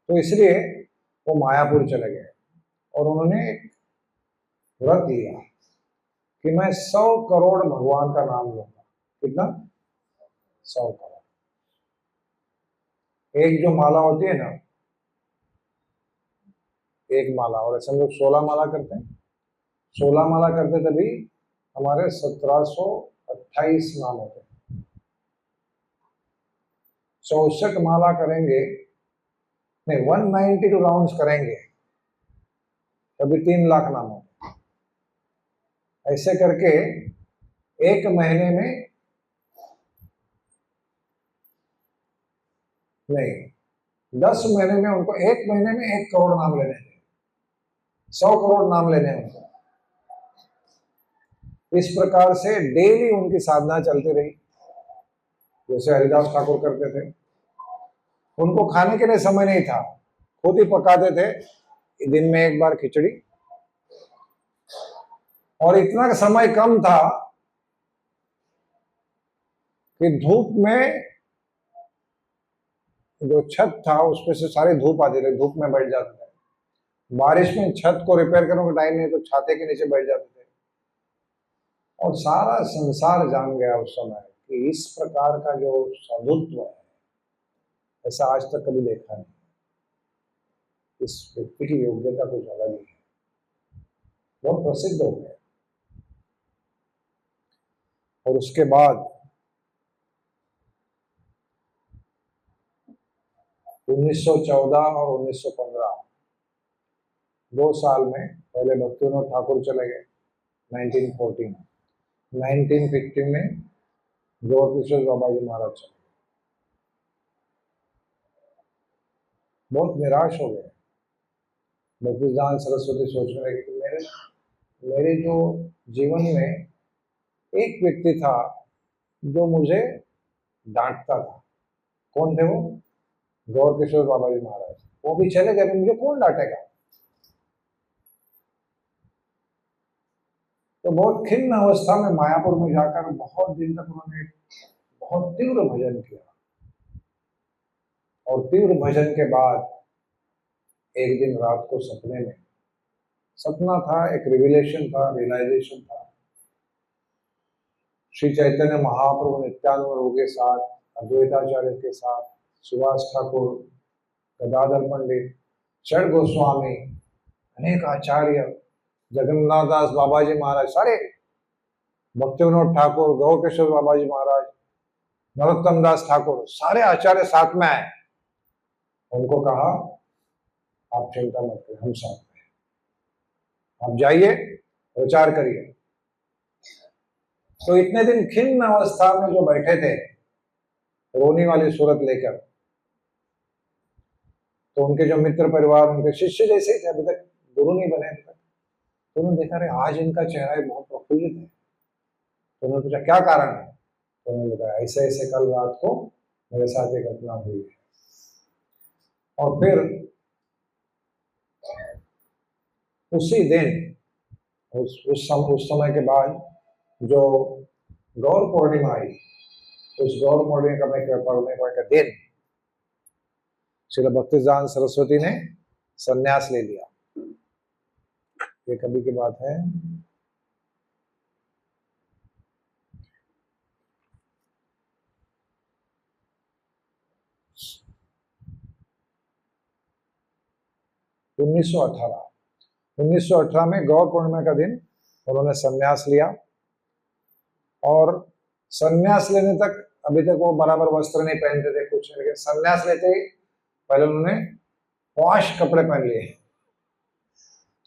तो इसलिए वो मायापुर चले गए और उन्होंने एक व्रत लिया कि मैं 100 करोड़ भगवान का नाम लूंगा। कितना? 100 करोड़। एक जो माला होती है ना, एक माला, और ऐसे हम लोग 16 माला करते हैं। 16 माला करते तभी हमारे 1728 नाम होते हैं। 64 माला करेंगे, नहीं 192 राउंड्स करेंगे तभी 3 लाख नाम होते हैं। ऐसे करके एक महीने में, नहीं 10 महीने में उनको, एक महीने में 1 करोड़ नाम लेने थे, 100 करोड़ नाम लेने उनको। इस प्रकार से डेली उनकी साधना चलती रही, जैसे हरिदास ठाकुर करते थे। उनको खाने के लिए समय नहीं था, खुद ही पकाते थे, दिन में 1 बार खिचड़ी, और इतना समय कम था कि धूप में जो छत था उसमें से सारी धूप आती थी, धूप में बैठ जाते थे। बारिश में छत को रिपेयर करने का टाइम नहीं तो छाते के नीचे बैठ जाते थे। और सारा संसार जान गया उस समय कि इस प्रकार का जो साधुत्व है, ऐसा आज तक कभी देखा नहीं। इस व्यक्ति की योग्यता कुछ अलग ही है, बहुत प्रसिद्ध हो गया। और उसके बाद 1914 और 1915, 2 साल में, पहले भक्तिविनोद ठाकुर चले गए 1914, 1915 में गौर किशोर बाबा जी महाराज चले गए। बहुत निराश हो गए। भक्तिदान सरस्वती सोचने लगे कि मेरे जो जीवन में एक व्यक्ति था जो मुझे डांटता था। कौन थे वो? गौर किशोर बाबा जी महाराज। वो भी चले गए, मुझे कौन डांटेगा? तो बहुत खिन्न अवस्था में मायापुर में जाकर बहुत दिन तक उन्होंने बहुत तीव्र भजन किया। और तीव्र भजन के बाद एक दिन रात को सपने में, सपना था, एक रिविलेशन था, रियलाइजेशन था। श्री चैतन्य महाप्रभु नित्यानंद प्रभु के साथ, अद्वैताचार्य के साथ, सुभाष ठाकुर, गदाधर पंडित, षड गोस्वामी, अनेक आचार्य, जगन्नाथ दास बाबा जी महाराज, सारे, भक्तिविनोद ठाकुर, गौर किशोर बाबा जी महाराज, नरोत्तम दास ठाकुर, सारे आचार्य साथ में आए। उनको कहा आप चिंता मत करिए, हम साथ में, आप जाइए प्रचार करिए। तो इतने दिन खिन्न अवस्था में जो बैठे थे, रोनी वाली सूरत लेकर, तो उनके जो मित्र परिवार, उनके शिष्य जैसे ही थे, अभी तक गुरु नहीं बने अभी तक। तो उन्होंने देखा रे आज इनका चेहरा बहुत प्रफुल्लित है। तो उन्होंने पूछा क्या कारण है? तो उन्होंने बताया ऐसे ऐसे कल रात को मेरे साथ एक घटना हुई है। और फिर उसी दिन, उस समय के बाद जो गौर पूर्णिमा आई, उस गौर पूर्णिमा का दिन श्री भक्तिदान सरस्वती ने संन्यास ले लिया। ये कभी की बात है। उन्नीस सौ अठारह में गौर पूर्णिमा का दिन उन्होंने संन्यास लिया। और संन्यास लेने तक, अभी तक वो बराबर वस्त्र नहीं पहनते थे, कुछ नहीं, लेकिन संन्यास लेते ही पहले उन्होंने वॉश कपड़े पहन लिए।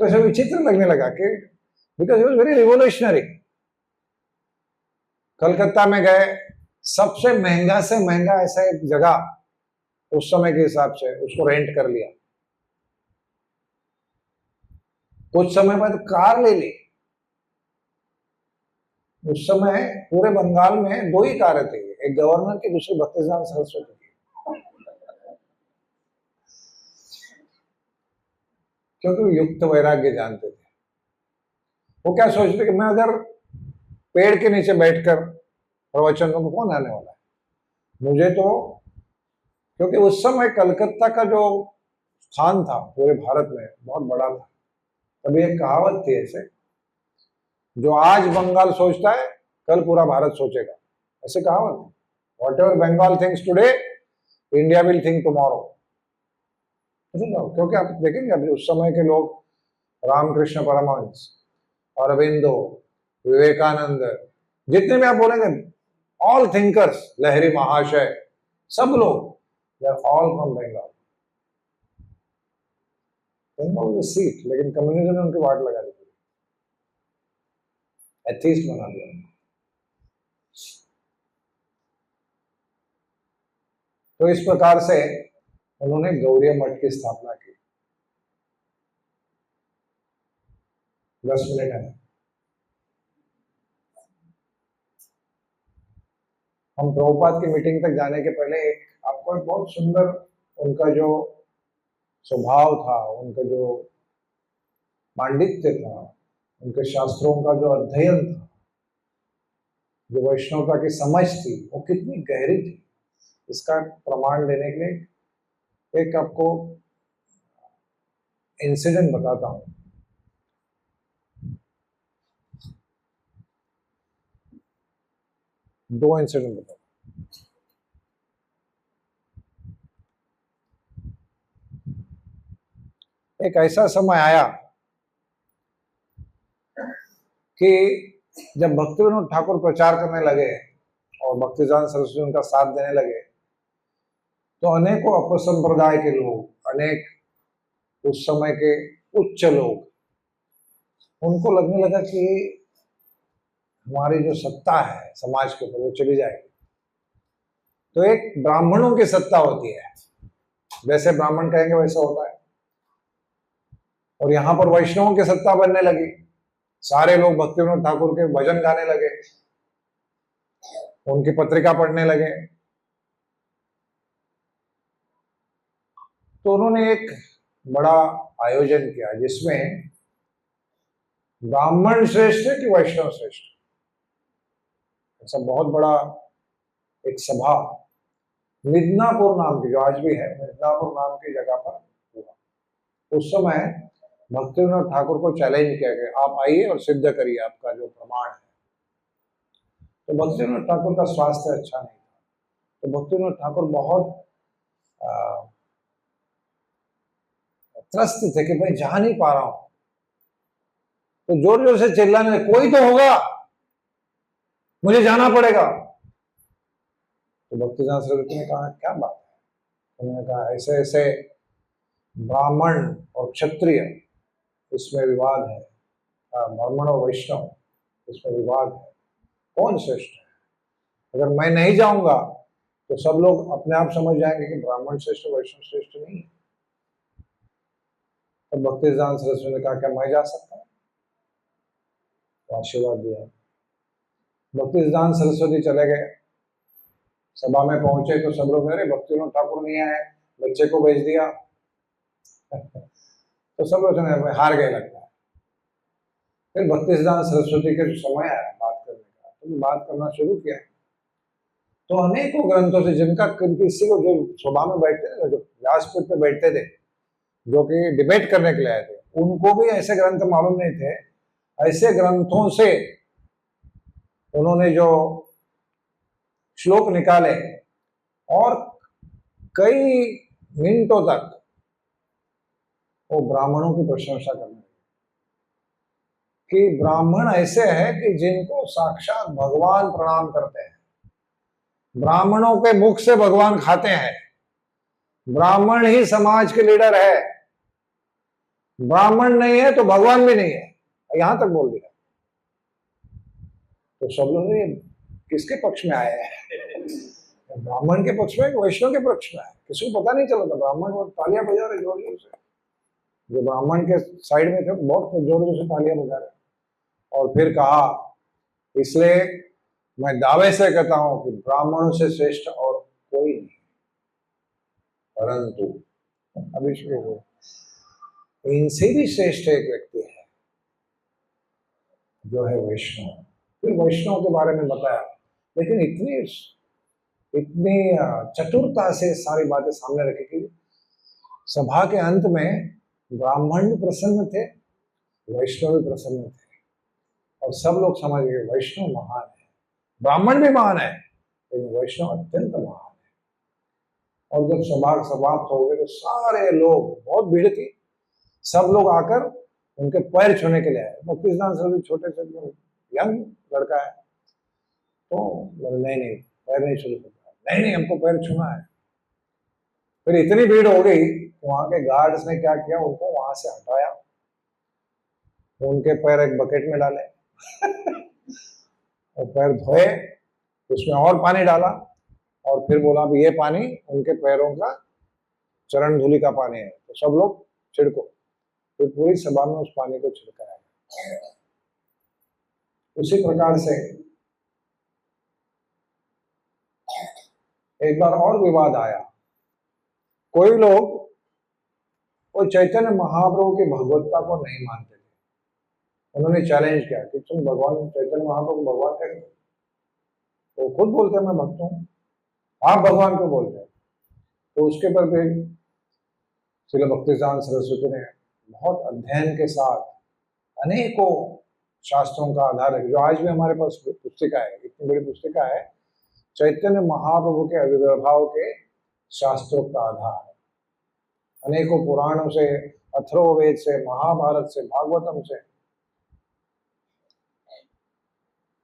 तो ऐसा विचित्र लगने लगा कि because it was very revolutionary. Calcutta में गए, सबसे महंगा से महंगा ऐसा एक जगह उस समय के हिसाब से उसको रेंट कर लिया। कुछ समय बाद कार ले ली। उस समय पूरे बंगाल में 2 ही कारें थी, एक गवर्नर की, दूसरी भक्तिदान सरस्वती की। क्योंकि वो युक्त वैराग्य जानते थे। वो क्या सोचते कि मैं अगर पेड़ के नीचे बैठकर प्रवचन दूं तो कौन आने वाला है मुझे तो, क्योंकि उस समय कलकत्ता का जो स्थान था पूरे भारत में बहुत बड़ा था। तभी एक कहावत थी ऐसे, जो आज बंगाल सोचता है कल पूरा भारत सोचेगा, ऐसे कहावत थी। Whatever Bengal thinks today India will think tomorrow. क्योंकि आप देखेंगे अभी उस समय के लोग, रामकृष्ण परमहंस, अरविंदो, विवेकानंद, जितने भी आप बोलेंगे, ऑल थिंकर्स, लहरी महाशय, सब लोग, they are all from Bengal. Bengal seat, लेकिन कम्युनिज्म ने उनकी वाट लगा दी, एथीस्ट बना दिया। तो इस प्रकार से उन्होंने गौड़ीय मठ की स्थापना की। 10 मिनट है, हम प्रभुपाद की मीटिंग तक जाने के पहले आपको एक बहुत सुंदर उनका जो स्वभाव था, उनका जो पांडित्य था, उनके शास्त्रों का जो अध्ययन था, जो वैष्णवता की समझ थी, वो कितनी गहरी थी, इसका प्रमाण देने के लिए एक आपको इंसिडेंट बताता हूं। दो इंसिडेंट बताता हूं। एक ऐसा समय आया कि जब भक्ति विनोद ठाकुर प्रचार करने लगे और भक्तिदान सरस्वती उनका साथ देने लगे, तो अनेकों अपसंप्रदाय के लोग, अनेक उस समय के उच्च लोग, उनको लगने लगा कि हमारी जो सत्ता है समाज के ऊपर वो चली जाएगी। तो एक ब्राह्मणों की सत्ता होती है, जैसे ब्राह्मण कहेंगे वैसा होता है, और यहां पर वैष्णवों की सत्ता बनने लगी। सारे लोग भक्ति विनोद ठाकुर के भजन गाने लगे, उनकी पत्रिका पढ़ने लगे। तो उन्होंने एक बड़ा आयोजन किया जिसमें ब्राह्मण श्रेष्ठ है कि वैष्णव श्रेष्ठ, ऐसा बहुत बड़ा एक सभा मिदनापुर नाम की, जो आज भी है, मिदनापुर नाम की जगह पर हुआ। उस समय भक्ति विनोद ठाकुर को चैलेंज किया गया, आप आइए और सिद्ध करिए आपका जो प्रमाण है। तो भक्ति विनोद ठाकुर का स्वास्थ्य अच्छा नहीं था, तो भक्ति विनोद ठाकुर बहुत त्रस्त थे कि भाई जा नहीं पा रहा हूं। तो जोर जोर से चिल्लाने लगे, कोई तो होगा, मुझे जाना पड़ेगा। तो भक्तिदान सरस्वती ने कहा क्या बात है? उन्होंने कहा ऐसे ऐसे ब्राह्मण और क्षत्रिय इसमें विवाद है, ब्राह्मण और वैष्णव इसमें विवाद है, कौन श्रेष्ठ है? अगर मैं नहीं जाऊंगा तो सब लोग अपने आप समझ जाएंगे कि ब्राह्मण श्रेष्ठ वैष्णव श्रेष्ठ नहीं है। तो भक्तिदान सरस्वती ने कहा क्या मैं जा सकता हूँ? तो आशीर्वाद दिया। भक्तिदान सरस्वती चले गए, सभा में पहुंचे तो सब लोग, अरे भक्ति विनोद ठाकुर नहीं आए, बच्चे को भेज दिया। तो सब लोग हार गए लगता है। फिर भक्तिदान सरस्वती के समय आया बात करने का, तो बात करना शुरू किया। तो अनेकों ग्रंथों से, जिनका किसी को, जो सभा में बैठते थे, जो व्यासपीठ पे बैठते थे, जो कि डिबेट करने के लिए आए थे, उनको भी ऐसे ग्रंथ मालूम नहीं थे। ऐसे ग्रंथों से उन्होंने जो श्लोक निकाले और कई मिनटों तक वो ब्राह्मणों की प्रशंसा करने लगे कि ब्राह्मण ऐसे हैं कि जिनको साक्षात भगवान प्रणाम करते हैं, ब्राह्मणों के मुख से भगवान खाते हैं, ब्राह्मण ही समाज के लीडर है, ब्राह्मण नहीं है तो भगवान भी नहीं है, यहां तक बोल दिया। तो सब लोग किसके पक्ष में आए हैं? ब्राह्मण के पक्ष में, वैष्णव के पक्ष में आए? किसी को पता नहीं चला था। ब्राह्मण वो तालियां बजा रहे जोर जोर से, जो ब्राह्मण के साइड में थे बहुत जोर जोर से तालियां बजा रहे। और फिर कहा, इसलिए मैं दावे से कहता हूं कि ब्राह्मणों से श्रेष्ठ और कोई नहीं, परंतु अभी शुरू हो, इनसे भी श्रेष्ठ एक व्यक्ति है जो है वैष्णव। फिर वैष्णव के बारे में बताया, लेकिन इतनी इतनी चतुरता से सारी बातें सामने रखी कि सभा के अंत में ब्राह्मण भी प्रसन्न थे, वैष्णव भी प्रसन्न थे, और सब लोग समझ गए वैष्णव महान है। ब्राह्मण भी महान है, लेकिन वैष्णव अत्यंत महान है। और जब सभा समाप्त हो गए तो सारे लोग, बहुत भीड़ थी, सब लोग आकर उनके पैर छूने के लिए आए। भक्तिसिद्धांत सरस्वती छोटे से यंग लड़का है, तो नहीं नहीं पैर नहीं छू सकता, नहीं नहीं हमको पैर छूना है। फिर इतनी भीड़ हो गई, वहां के गार्ड्स ने क्या किया, उनको वहां से हटाया, उनके पैर एक बकेट में डाले और पैर धोए, उसमें और पानी डाला, और फिर बोला अब ये पानी उनके पैरों का चरण धूलि का पानी है, तो सब लोग छिड़को। फिर पूरी सभा में उस पानी को छिड़काया। उसी प्रकार से एक बार और विवाद आया। कोई लोग वो चैतन्य महाप्रभु की भगवत्ता को नहीं मानते थे। उन्होंने चैलेंज किया कि तुम भगवान चैतन्य महाप्रभु भगवान कैसे? वो खुद बोलते मैं भक्त हूं, आप भगवान को बोलते हैं। तो उसके पर भी श्रील भक्तिसिद्धांत सरस्वती ने बहुत अध्ययन के साथ अनेकों शास्त्रों का आधार है, जो आज भी हमारे पास पुस्तिका है, इतनी बड़ी पुस्तिका है, चैतन्य महाप्रभु के आविर्भाव के शास्त्रों का आधार है। अनेकों पुराणों से, अथर्ववेद से, महाभारत से, भागवतम से,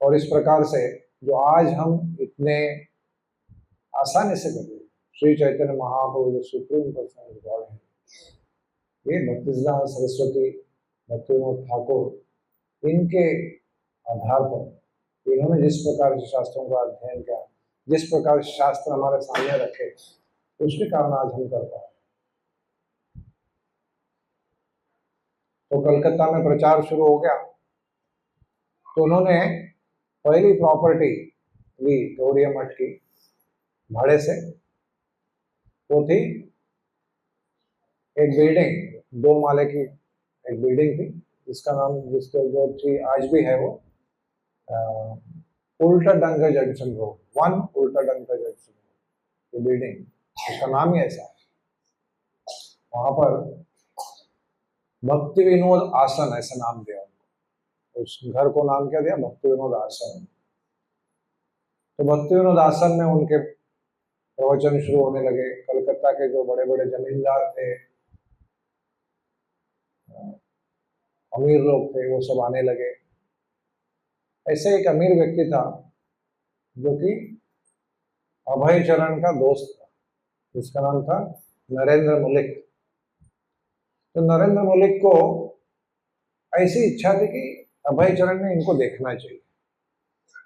और इस प्रकार से जो आज हम इतने आसानी से करते हैं, श्री चैतन्य महाप्रभु जो सुप्रीम पर्सनल गॉड है, ये भक्तिसिद्धांत सरस्वती, भक्तिविनोद ठाकुर, इनके आधार पर इन्होंने जिस प्रकार से शास्त्रों का अध्ययन किया, जिस प्रकार से शास्त्र हमारे सामने रखे, उसके कारण आज हम कर पाए। तो कलकत्ता में प्रचार शुरू हो गया, तो उन्होंने पहली प्रॉपर्टी ली गौड़िया मठ की भाड़े से। वो थी एक बिल्डिंग, 2 माले की एक बिल्डिंग थी, जिसका नाम, जिसके जो थी आज भी है, वो उल्टा डंगा जंक्शन रोड, 1 उल्टा डंगा जंक्शन रोड, ये बिल्डिंग, उसका नाम ही ऐसा है। वहां पर भक्ति विनोद आसन ऐसा नाम दिया उनको, उस घर को नाम क्या दिया, भक्ति विनोद आसन। तो भक्ति विनोद आसन में उनके प्रवचन शुरू होने लगे। कलकत्ता के जो बड़े बड़े जमींदार थे, अमीर लोग थे, वो सब आने लगे। ऐसे एक अमीर व्यक्ति था जो कि अभय चरण का दोस्त था, जिसका नाम था नरेंद्र मलिक। तो नरेंद्र मलिक को ऐसी इच्छा थी कि अभय चरण ने इनको देखना चाहिए,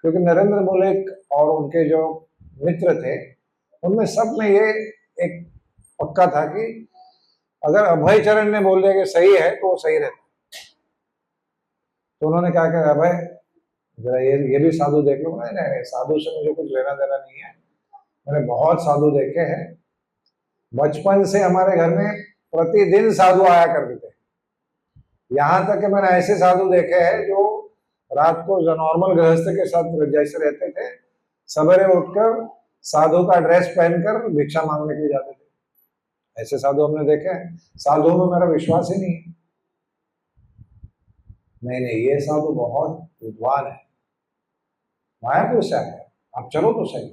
क्योंकि नरेंद्र मलिक और उनके जो मित्र थे, उनमें सब में ये एक पक्का था कि अगर अभय चरण ने बोल दिया कि सही है तो वो सही रहता। तो उन्होंने कहा कि अभय जरा ये भी साधु देख लो। नहीं नहीं, साधु से मुझे कुछ लेना देना नहीं है, मैंने बहुत साधु देखे हैं, बचपन से हमारे घर में प्रतिदिन साधु आया करते थे। यहाँ तक कि मैंने ऐसे साधु देखे हैं जो रात को जो नॉर्मल गृहस्थ के साथ जैसे रहते थे, सवेरे उठकर साधु का ड्रेस पहनकर भिक्षा मांगने के लिए जाते थे। ऐसे साधु हमने देखे हैं। साधुओं में मेरा विश्वास ही नहीं है। नहीं नहीं, ये साधु बहुत विद्वान है, मायापुर से आया, आप चलो तो सही।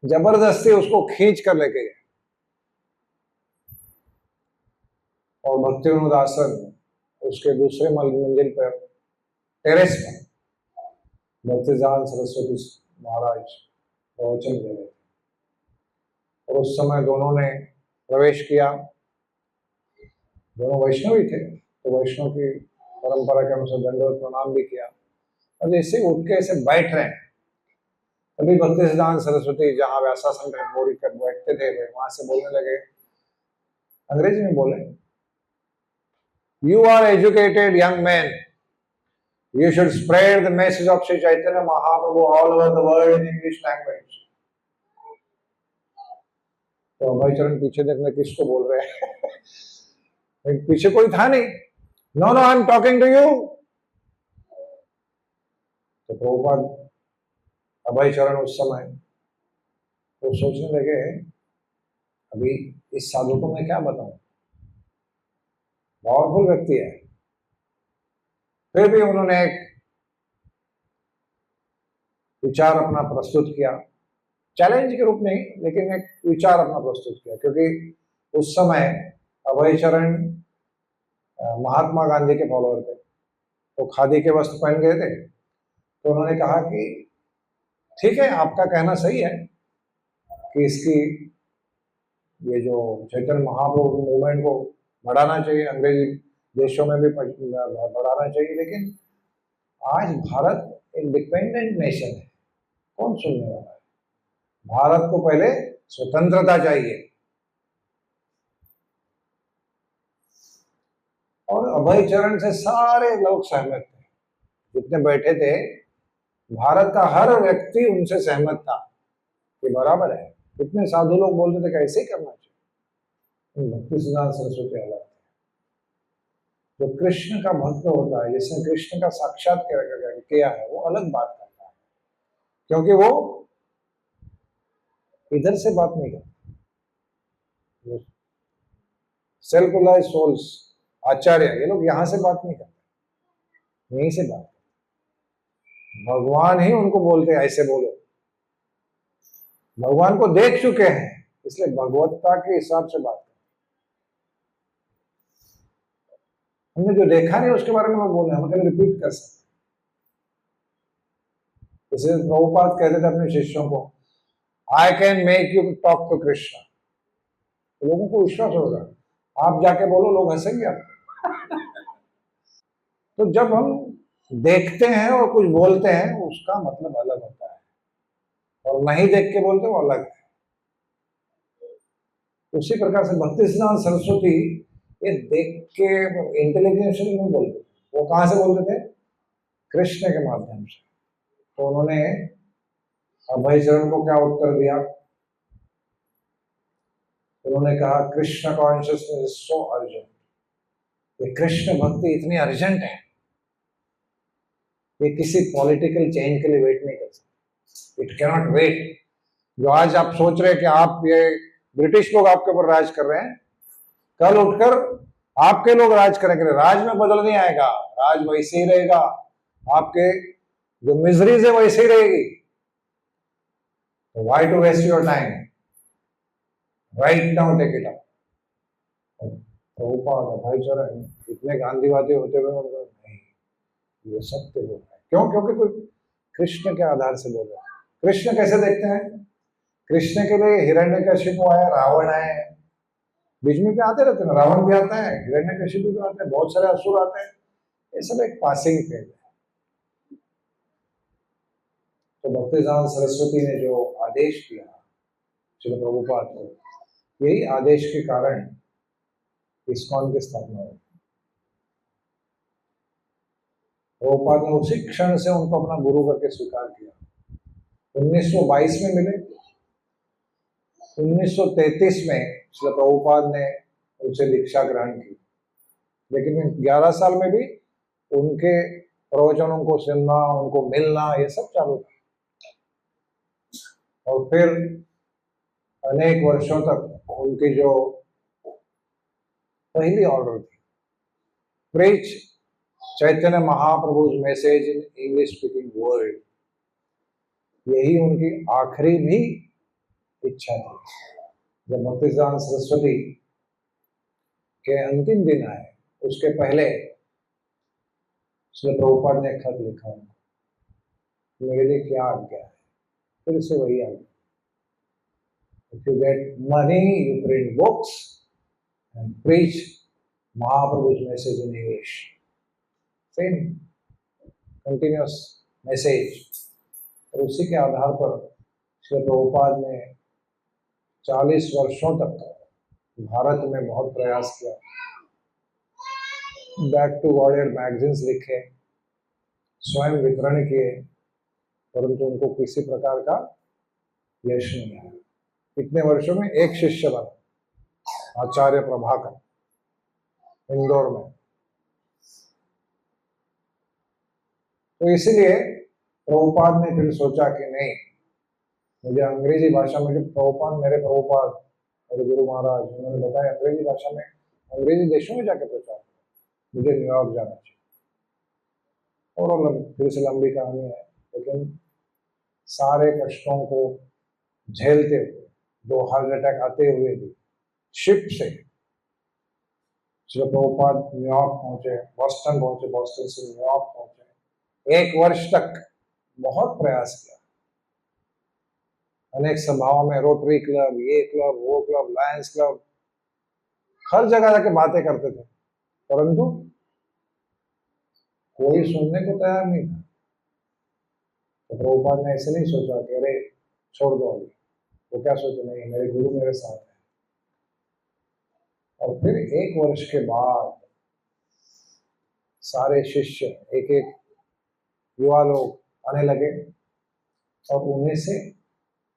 जबरदस्ती उसको खींच कर लेके गए, और भक्ति विनोद आसन उसके दूसरे मंजिल पर टेरेस पर भक्तिसिद्धांत सरस्वती महाराज प्रवचन दे रहे थे। और उस समय दोनों ने प्रवेश किया। दोनों वैष्णव ही थे, तो वैष्णव की परंपरा के अनुसार दंडवत प्रणाम भी किया। और जैसे उठ के ऐसे बैठ रहे हैं, तभी भक्तिसिद्धांत सरस्वती जहाँ व्यासासन में मोड़ी कर बैठते थे, वहां से बोलने लगे, अंग्रेजी में बोले, you are educated young man, you should spread the message of Sri Chaitanya Mahaprabhu all over the world in English language. तो अभय चरण पीछे देखने किसको बोल रहे हैं पीछे कोई था नहीं। No no, I am talking to you. तो प्रभुपाद अभय चरण उस समय वो सोचने लगे, अभी इस साधु को मैं क्या बताऊं, पावरफुल व्यक्ति है। फिर भी उन्होंने एक विचार अपना प्रस्तुत किया, चैलेंज के रूप में ही, लेकिन एक विचार अपना प्रस्तुत किया, क्योंकि उस समय अभय चरण महात्मा गांधी के फॉलोअर थे, तो खादी के वस्त्र पहन गए थे। तो उन्होंने कहा कि ठीक है, आपका कहना सही है कि इसकी ये जो चैतन्य महाप्रभु मूवमेंट को बढ़ाना चाहिए, अंग्रेजी देशों में भी बढ़ाना चाहिए, लेकिन आज भारत इंडिपेंडेंट नेशन है, कौन सुनने वाला है? भारत को पहले स्वतंत्रता चाहिए। और अभय चरण से सारे लोग सहमत थे, जितने बैठे थे, भारत का हर व्यक्ति उनसे सहमत था कि बराबर है। कितने साधु लोग बोलते थे कि ऐसे ही करना चाहिए। भक्ति सिद्धांत सरस्वती अलग थे। जो कृष्ण का भक्त होता है, जिसने कृष्ण का साक्षात्कार किया है, वो अलग बात करता है, क्योंकि वो इधर से बात नहीं करता। सेल्फ रिलाइज सोल्स, आचार्य, ये लोग यहां से बात नहीं करते, यहीं से बात करते। भगवान ही उनको बोलते हैं ऐसे बोलो। भगवान को देख चुके हैं, इसलिए भगवत्ता के हिसाब से बात करते। हमने जो देखा नहीं उसके बारे में हम बोले, हम कभी रिपीट कर सकते। जैसे प्रभुपाद कहते थे अपने शिष्यों को, I can make you talk to Krishna. तो लोगों को विश्वास होगा, आप जाके बोलो, लोग हंसेंगे आपको। तो जब हम देखते हैं और कुछ बोलते हैं, उसका मतलब अलग होता है, और नहीं देख के बोलते वो अलग है। उसी प्रकार से भक्ति सिद्धांत सरस्वती ये देख के इंटेलिजेंस नहीं बोलते, वो कहां से बोलते थे? कृष्ण के माध्यम से। तो उन्होंने अभय चरण को क्या उत्तर दिया? उन्होंने कहा, Krishna consciousness is so urgent, ये कृष्ण भक्ति इतनी अर्जेंट है, ये किसी पॉलिटिकल चेंज के लिए वेट नहीं कर सकती। It cannot wait. जो आज आप सोच रहे हैं कि आप ये ब्रिटिश लोग आपके ऊपर राज कर रहे हैं, कल उठकर आपके लोग राज करेंगे। राज में बदल नहीं आएगा, राज वैसे ही रहेगा, आपके जो मिजरीज है वैसे ही रहेगी। Why to waste your time, right now take it up. Prabhupada Abhay Charan इतने गांधीवादी होते हुए नहीं, ये सत्य लोग है। क्यों? क्योंकि कोई कृष्ण के आधार से बोल रहा है। कृष्ण कैसे देखते हैं? कृष्ण के लिए हिरण्यकशिपु आया, रावण आए, बीच में भी आते रहते हैं, रावण भी आता है, हिरण्यकशिपु भी आते हैं, बहुत सारे असुर आते हैं। ये सब एक पासिंग फेज है। तो भक्ति सिद्धांत सरस्वती ने जो आदेश किया श्रील प्रभुपाद को, यही आदेश के कारण इस्कॉन की स्थापना हुई। प्रभुपाद ने उसी क्षण से उनको अपना गुरु करके स्वीकार किया। 1922 में मिले, 1933 में श्रील प्रभुपाद ने उनसे दीक्षा ग्रहण की, लेकिन 11 साल में भी उनके प्रवचनों को सुनना, उनको मिलना, ये सब चालू था। और फिर अनेक वर्षों तक उनकी जो पहली ऑर्डर थी, preach Chaitanya Mahaprabhu message in English speaking world, यही उनकी आखिरी भी इच्छा थी। जब भक्ति सिद्धांत सरस्वती के अंतिम दिन आए, उसके पहले श्री प्रभुपाद ने खत लिखा उनको, मेरे लिए क्या आज्ञा है? फिर से वही आज्ञा, if you get money you print books and preach Mahaprabhu's message in English, same continuous message। और उसी के आधार पर श्री प्रभुपाद ने 40 वर्षों तक भारत में बहुत प्रयास किया, बैक टू गॉड मैगजीन्स लिखे, स्वयं वितरण किए, परंतु उनको किसी प्रकार का यश नहीं आया। इतने वर्षों में एक शिष्य बना, आचार्य प्रभाकर। इंदौर में। तो इसलिए प्रभुपाद ने फिर सोचा कि नहीं, मुझे अंग्रेजी भाषा में, जो प्रभुपाद मेरे गुरु महाराज उन्होंने बताया अंग्रेजी भाषा में, अंग्रेजी देशों में जाके प्रचार, मुझे न्यूयॉर्क जाना चाहिए। और फिर से लंबी कहानी है, लेकिन सारे कष्टों को झेलते हुए, 2 हार्ट अटैक आते हुए भी शिप से श्री प्रभुपाद न्यूयॉर्क पहुंचे, बॉस्टन पहुंचे, बॉस्टन से न्यूयॉर्क पहुंचे। 1 वर्ष तक बहुत प्रयास किया, अनेक सभाओं में, रोटरी क्लब, ये क्लब, वो क्लब, लायंस क्लब, हर जगह जाके बातें करते थे, परंतु कोई सुनने को तैयार नहीं था। तो प्रभुपाद ने ऐसे नहीं सोचा कि अरे छोड़ दो अभी, वो क्या सोचे, नहीं मेरे गुरु मेरे साथ है। और फिर 1 वर्ष के बाद सारे शिष्य, एक एक युवा लोग आने लगे, और उन्हीं से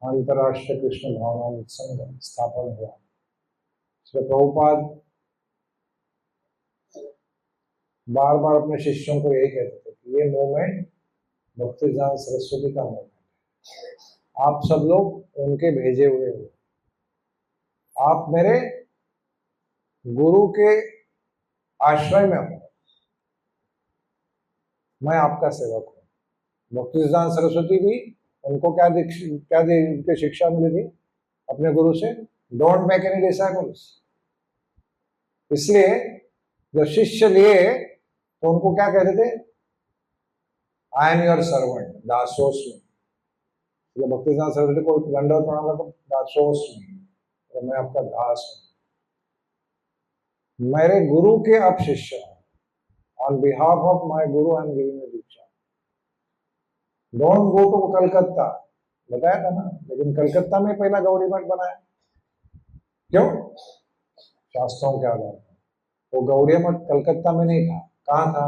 अंतर्राष्ट्रीय कृष्ण भावनामृत संघ स्थापन हुआ। श्री प्रभुपाद बार बार अपने शिष्यों को यही कहते थे कि ये मूवमेंट भक्तिसिद्धांत सरस्वती का मूवमेंट है, आप सब लोग उनके भेजे हुए हो, आप मेरे गुरु के आश्रय में हो, मैं आपका सेवक हूँ। भक्तिसिद्धांत सरस्वती भी, उनको क्या शिक्षा मिली थी अपने गुरु से, डोंट मेक एनी डिसाइपल्स। इसलिए जब शिष्य लिए तो उनको क्या कहते थे, आई एम योर सर्वेंट, दासोस्मि। जब भक्तिसिद्धांत सरस्वती को दंडवत प्रणाम करते, दासोस्मि, तो मैं आपका दास हूं, मेरे गुरु के आप शिष्य हैं। On behalf of my guru I am giving diksha. Don't go to Calcutta, बताया था ना, लेकिन कलकत्ता में पहला गौड़ी मठ बनाया, क्यों? शास्त्रों के आधार पर। वो गौड़ी मठ कलकत्ता में नहीं था, कहाँ था?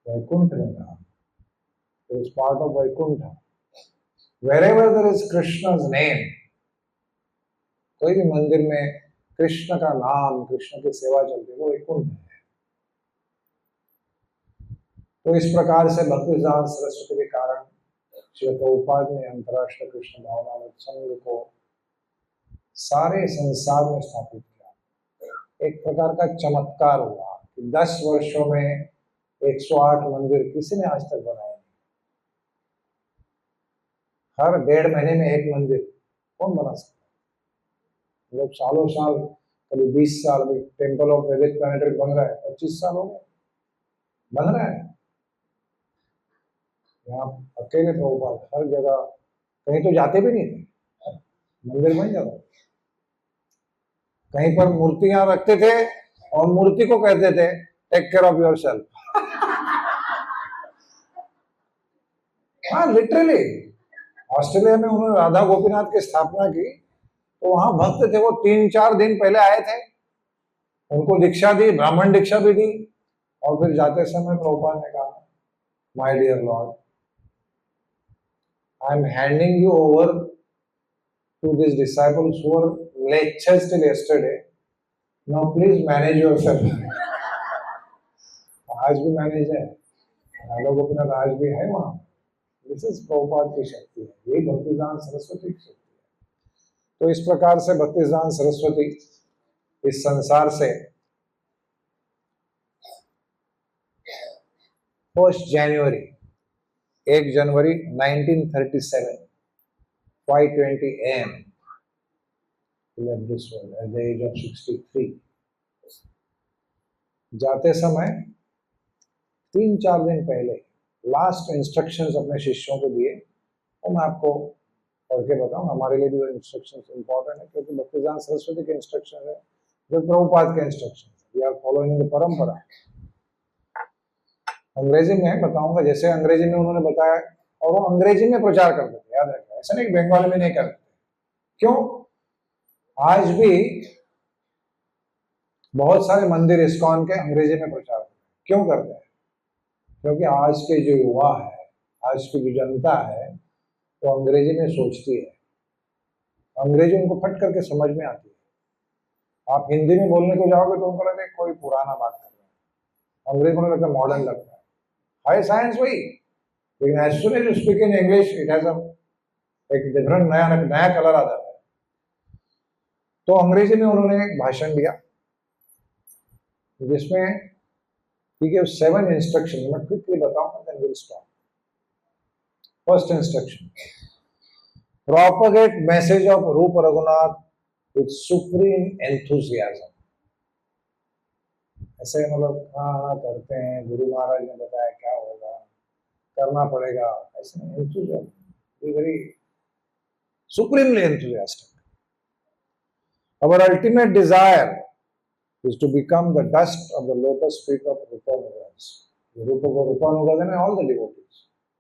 वैकुंठ में था। It is part of Vaikuntha. Wherever there is Krishna's name, कोई भी मंदिर में कृष्ण का नाम, कृष्ण की सेवा चलती है, वो वैकुंठ है। तो इस प्रकार से भक्तिसिद्धांत सरस्वती के कारण श्री प्रभुपाद ने अंतर्राष्ट्रीय कृष्ण भावनामृत संघ को सारे संसार में स्थापित किया। एक प्रकार का चमत्कार हुआ कि 10 वर्षों में 108 मंदिर किसी ने आज तक बनाए। हर 1.5 महीने में एक मंदिर कौन बना सकता है? लोग सालों साल, कभी 20 साल, टेम्पल ऑफ वैदिक प्लैनेटरी बन रहा है, 25 साल हो गए बन रहा है। यहाँ अकेले प्रभुपाद हर जगह, कहीं तो जाते भी नहीं थे, मंदिर बन जाता। कहीं पर मूर्तियां रखते थे और मूर्ति को कहते थे take care of yourself. हाँ, लिटरली। ऑस्ट्रेलिया में उन्होंने राधा गोपीनाथ की स्थापना की, तो वहां भक्त थे, वो 3-4 दिन पहले आए थे, उनको दीक्षा दी, ब्राह्मण दीक्षा भी दी, और फिर जाते समय प्रभुपाद ने कहा, my dear lord, I am handing you over to this disciples who were lectures till yesterday, now please manage yourself. आज भी मैनेज है, राधा गोपीनाथ आज भी है वहां। दिस इज प्रभुपाद की शक्ति है, यही भक्तिसिद्धांत सरस्वती की शक्ति है। तो इस प्रकार से भक्तिसिद्धांत सरस्वती इस संसार से 1 जनवरी 1937 5:20 AM left this world at the age of 63। जाते समय 3-4 दिन पहले लास्ट इंस्ट्रक्शंस अपने शिष्यों को दिए, और मैं आपको पढ़ के बताऊं, हमारे लिए भी वो इंस्ट्रक्शंस इंपॉर्टेंट है, क्योंकि भक्तिसिद्धांत सरस्वती के इंस्ट्रक्शन है, जो प्रभुपाद के instruction, we are following the parampara. अंग्रेजी में बताऊंगा, जैसे अंग्रेजी में उन्होंने बताया, और वो अंग्रेजी में प्रचार करते थे, याद रखना, ऐसा नहीं बंगाली में नहीं करते। क्यों? आज भी बहुत सारे मंदिर इस्कॉन के अंग्रेजी में प्रचार करते हैं। क्यों करते हैं? क्योंकि आज के जो युवा है, आज की जो जनता है, वो अंग्रेजी में सोचती है, अंग्रेजी उनको फट करके समझ में आती है। आप हिंदी में बोलने को जाओगे तो उनको लगता है कोई पुराना बात कर रहे हैं, अंग्रेजी में लगता है मॉडर्न लगता है। हाई साइंस वही, लेकिन as soon as you speak in English it has एक डिफरेंट नया नया कलर आ जाता है। तो अंग्रेजी में उन्होंने एक भाषण दिया जिसमें ठीक है 7 इंस्ट्रक्शन मैं क्विकली बताऊंगा, then will stop. First instruction, propagate message of Rup Raghunath with supreme enthusiasm। ऐसे मतलब हाँ करते हैं, गुरु महाराज ने बताया क्या होगा, करना पड़ेगा, ऐसे नहीं, enthusiasm, very supremely enthusiastic। Our ultimate desire is to become the dust of the lotus feet of Rupanugas। Rupanugas and all the devotees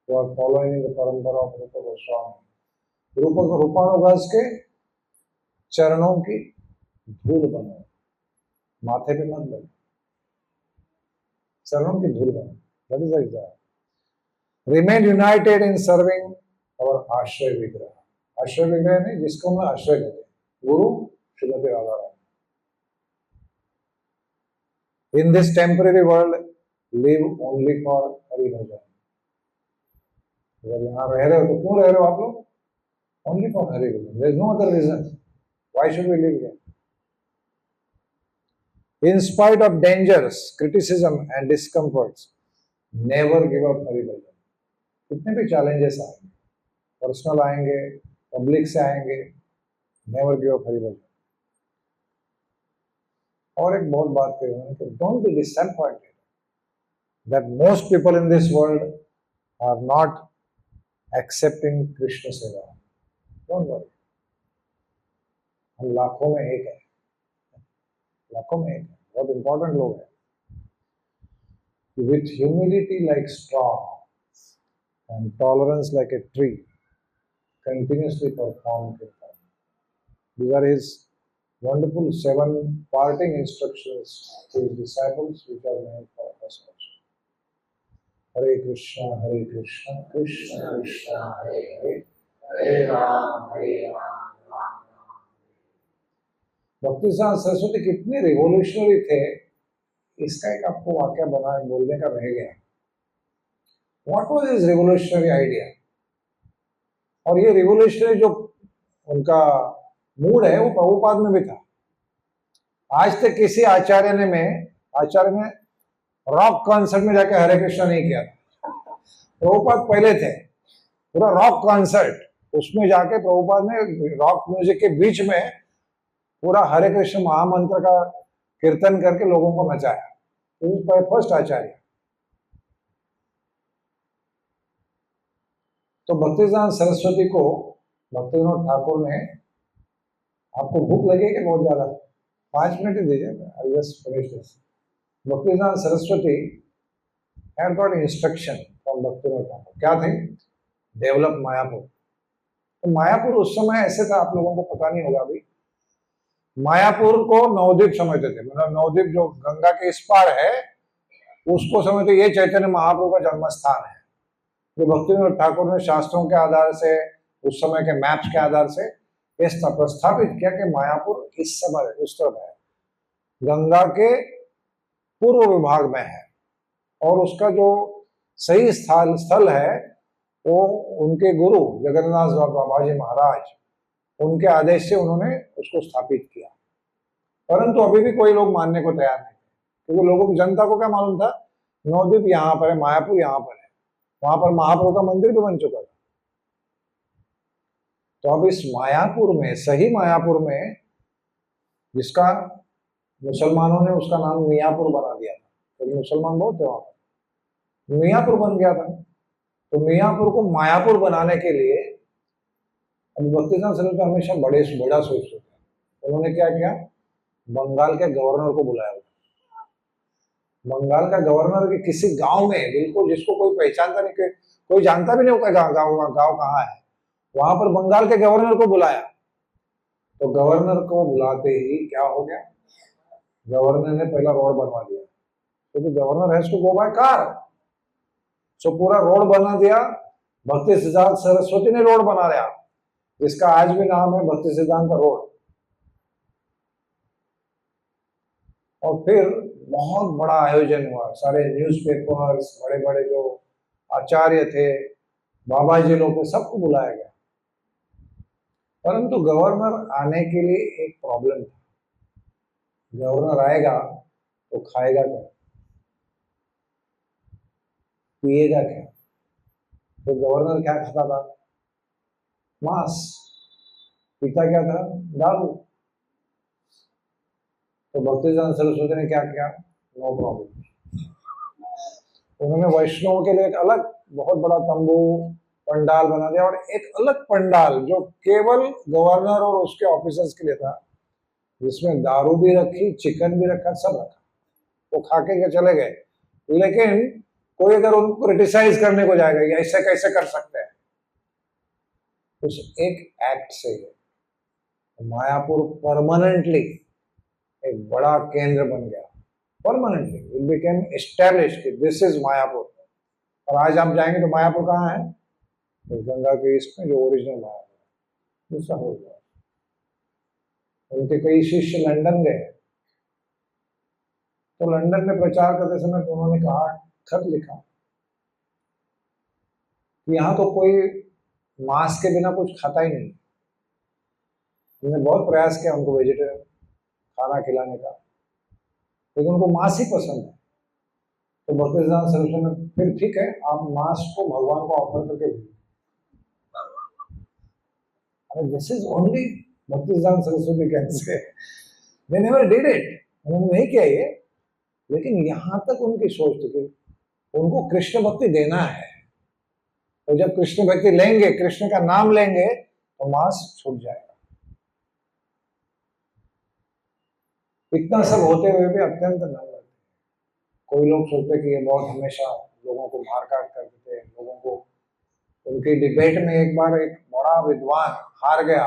who are following the parampara of Rupa Goswami, रूपानुगास के चरणों की धूल बनो, माथे पे मत लगे, चरणों की धूल बनो। That is example. Remain United in serving और आश्रय विग्रह, आश्रय विग्रह नहीं जिसको हम आश्रय देते, Guru Shrimati Radha Rani. In this temporary world live only for Hari bhajan. अगर यहाँ रह रहे हो तो क्यों रह रहे हो आप लोग? Only for Hari Bhajan. There is no other reason. Why should we live here? In spite of dangers, criticism and discomforts, never give up Hari Bhajan. कितने भी challenges आएंगे, personal आएंगे, public से आएंगे, never give up Hari Bhajan। और एक बहुत बात कही उन्होंने कि don't be disappointed that most people in this world are not accepting Krishna Seva। Don't worry, हम लाखों में एक है, लाखों में एक है, बहुत इंपॉर्टेंट लोग हैं। With humility like straw and tolerance like a tree, continuously perform kirtan। These are his wonderful 7 parting instructions to his disciples, which are meant for us also। Hare Krishna, Krishna Krishna, Hare Hare, Hare Ram, Ram। भक्ति साहब सरस्वती कितने revolutionary थे, इसका एक आपको वाक्य बना बोलने का रह गया। What was his revolutionary idea? और ये रिवोल्यूशनरी जो उनका मूड है वो प्रभुपाद में भी था। आज तक किसी आचार्य ने रॉक कॉन्सर्ट में जाके हरे कृष्णा नहीं किया था। प्रभुपाद पहले थे, पूरा रॉक कॉन्सर्ट, उसमें जाके प्रभुपाद ने रॉक म्यूजिक के बीच में पूरा हरे कृष्ण महामंत्र का कीर्तन करके लोगों को नचाया। फर्स्ट आचार्य। तो भक्तिदान सरस्वती को भक्तिविनोद ठाकुर ने, आपको भूख लगेगी बहुत ज्यादा, 5 मिनट ही दीजिए, Bhaktidan Saraswati had got instruction from Bhaktivinoda Thakur. क्या थे? डेवलप मायापुर। तो मायापुर उस समय ऐसे था, आप लोगों को पता नहीं होगा अभी, मायापुर को नवद्वीप समझते थे। मतलब नवद्वीप जो गंगा के इस पार है उसको समझते, ये चैतन्य महाप्रभु का जन्म स्थान है। तो भक्तिविनोद ठाकुर ने शास्त्रों के आधार से, उस समय के मैप्स के आधार से ये प्रस्थापित किया कि मायापुर इस समय उस तरफ है, गंगा के पूर्व विभाग में है, और उसका जो सही स्थल है वो उनके गुरु जगन्नाथ बाबाजी महाराज, उनके आदेश से उन्होंने उसको स्थापित किया। परंतु अभी भी कोई लोग मानने को तैयार नहीं, क्योंकि लोगों की, जनता को क्या मालूम था नवद्वीप यहाँ पर है, मायापुर यहाँ पर है, वहां पर महाप्रभु का मंदिर भी बन चुका था। तो अब इस मायापुर में, सही मायापुर में, जिसका मुसलमानों ने उसका नाम मियापुर बना दिया था, क्योंकि मुसलमान बहुत थे वहां पर, मियापुर बन गया था। तो मियापुर को मायापुर बनाने के लिए भक्तिदान सरस्वती हमेशा बड़ा सोचते थे। उन्होंने क्या किया? बंगाल के गवर्नर को बुलाया। बंगाल का गवर्नर के किसी गांव में, बिल्कुल जिसको कोई पहचानता नहीं, कोई जानता भी नहीं होगा गांव कहाँ है, वहां पर बंगाल के गवर्नर को बुलाया। तो गवर्नर को बुलाते ही क्या हो गया? गवर्नर ने पहला रोड बनवा दिया, क्योंकि गवर्नर है उसको गो बाय कार, सो पूरा रोड बना दिया। भक्ति सिद्धांत सरस्वती ने रोड बना दिया, जिसका आज भी नाम है भक्ति सिद्धांत रोड। और फिर बहुत बड़ा आयोजन हुआ, सारे न्यूज़पेपर्स, बड़े बड़े जो आचार्य थे, बाबा जी लोग, सबको बुलाया गया। परंतु गवर्नर आने के लिए एक प्रॉब्लम था। गवर्नर आएगा तो खाएगा क्या, पिएगा क्या? तो गवर्नर क्या खाता था? मांस। पीता क्या था? दारू। तो भक्तिसिद्धांत सरस्वती ने क्या किया? No problem. उन्होंने वैष्णवों के लिए एक अलग बहुत बड़ा तंबू पंडाल बना दिया, और एक अलग पंडाल जो केवल गवर्नर और उसके ऑफिसर्स के लिए था, जिसमें दारू भी रखी, चिकन भी रखा, सब रखा। वो खा के चले गए। लेकिन कोई अगर उनको क्रिटिसाइज करने को जाएगा कि ऐसे कैसे कर सकते हैं, उस एक एक्ट से मायापुर परमानेंटली एक बड़ा केंद्र बन गया। परमानेंटली इट बिकेम एस्टैब्लिश्ड कि दिस इज मायापुर। और आज आप जाएंगे तो मायापुर कहाँ है? तो गंगा के ईस्ट में जो ओरिजिनल मायापुर, दूसरा हो गया। उनके कई शिष्य लंदन गए, तो लंदन में प्रचार करते समय तो उन्होंने कहा, खत लिखा कि यहाँ तो कोई मांस के बिना कुछ खाता ही नहीं। उन्होंने बहुत प्रयास किया उनको वेजिटेरियन खाना खिलाने का, लेकिन उनको मांस ही पसंद है। तो भक्तिसिद्धांत सरस्वती ने फिर ठीक है, आप मांस को भगवान को ऑफर करके भेजिए। This is only Bhaktisiddhanta Saraswati can say. They never did it, उन्होंने नहीं किया ये। लेकिन यहां तक उनकी सोच थी कि उनको कृष्ण भक्ति देना है, तो जब कृष्ण भक्ति लेंगे, कृष्ण का नाम लेंगे, तो मांस छूट जाएगा। इतना सब होते हुए भी अत्यंत नम्र थे। कोई लोग सोचते कि ये बहुत हमेशा लोगों को मार काट करते थे, लोगों को। उनकी डिबेट में एक बार एक बड़ा विद्वान हार गया,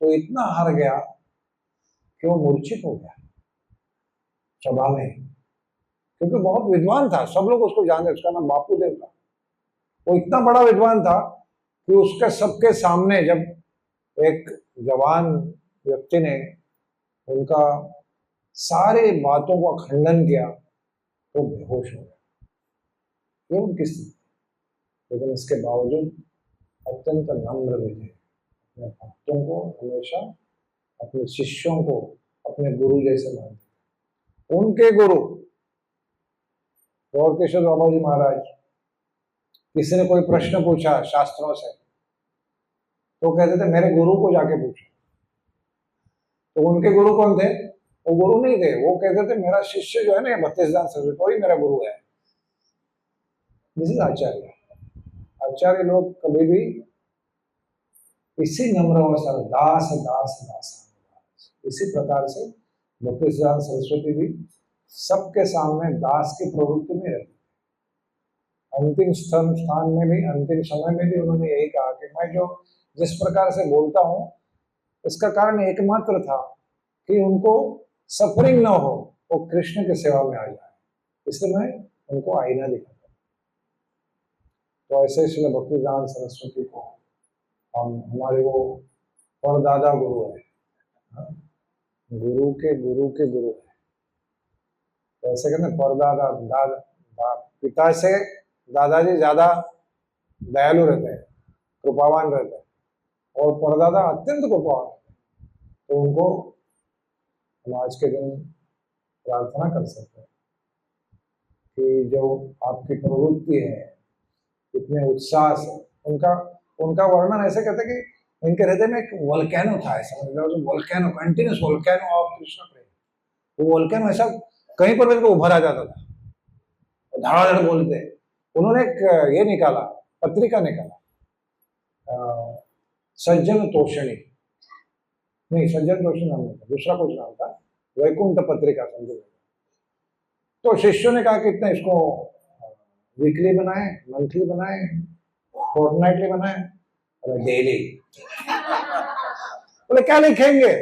तो इतना हार गया कि वो मूर्छित हो गया सभा में, क्योंकि बहुत विद्वान था, सब लोग उसको जानते। उसका नाम बापूदेव था। वो इतना बड़ा विद्वान था कि उसके सबके सामने जब एक जवान व्यक्ति ने उनका सारे बातों का खंडन किया, तो बेहोश हो गया। ये उनकी स्थिति। लेकिन इसके बावजूद अत्यंत नम्र भी थे। अपने भक्तों को हमेशा, अपने शिष्यों को अपने गुरु जैसे मानते। उनके गुरु गौरकिशोर बाबा जी महाराज, किसी ने कोई प्रश्न पूछा शास्त्रों से, तो कहते थे मेरे गुरु को जाके पूछो। तो उनके गुरु कौन थे? वो गुरु नहीं थे, वो कहते थे मेरा शिष्य जो है ना, भक्तिसिद्धांत सरस्वती, वही मेरा गुरु है। दिस इज आचार्य। आचार्य लोग कभी भी इसी नम्र अवस्था, दास दास दास, इसी प्रकार से भक्तिसिद्धांत सरस्वती भी सबके सामने दास की प्रवृत्ति में रहती। अंतिम स्थान में भी, अंतिम समय में भी उन्होंने यही कहा कि मैं जो जिस प्रकार से बोलता हूँ, इसका कारण एकमात्र था कि उनको सफरिंग ना हो, वो कृष्ण की सेवा में आ जाए, इसलिए मैं उनको आईना दिखाता। तो ऐसे श्री भक्तिसिद्धांत सरस्वती को हम, हमारे वो परदादा गुरु है, गुरु के गुरु के गुरु है। तो ऐसे कहते परदादा, दादा, पिता से दादाजी ज्यादा दयालु रहते हैं, कृपावान रहते हैं, और परदादा अत्यंत कृपावान रहते हैं। तो उनको हम आज के दिन प्रार्थना कर सकते हैं कि जो आपकी प्रवृत्ति है, इतने उत्साह से, उनका वर्णन ऐसे कहते हैं कि इनके हृदय में एक वोल्केनो था, ऐसा मतलब volcano, continuous volcano of Krishna prem. वो वोल्केनो ऐसा कहीं पर भी इनको उभर आ जाता था, धड़ाधड़ बोलते। उन्होंने एक ये निकाला, पत्रिका निकाला, सज्जन तोषणी, नहीं सज्जन तोषणी नाम नहीं था, दूसरा कुछ नाम था, वैकुंठ पत्रिका समझो। तो शिष्यों ने कहा कि इतना इसको वीकली बनाए, मंथली बनाए, फोर्टनाइटली बनाए, और डेली। बोले क्या लिखेंगे?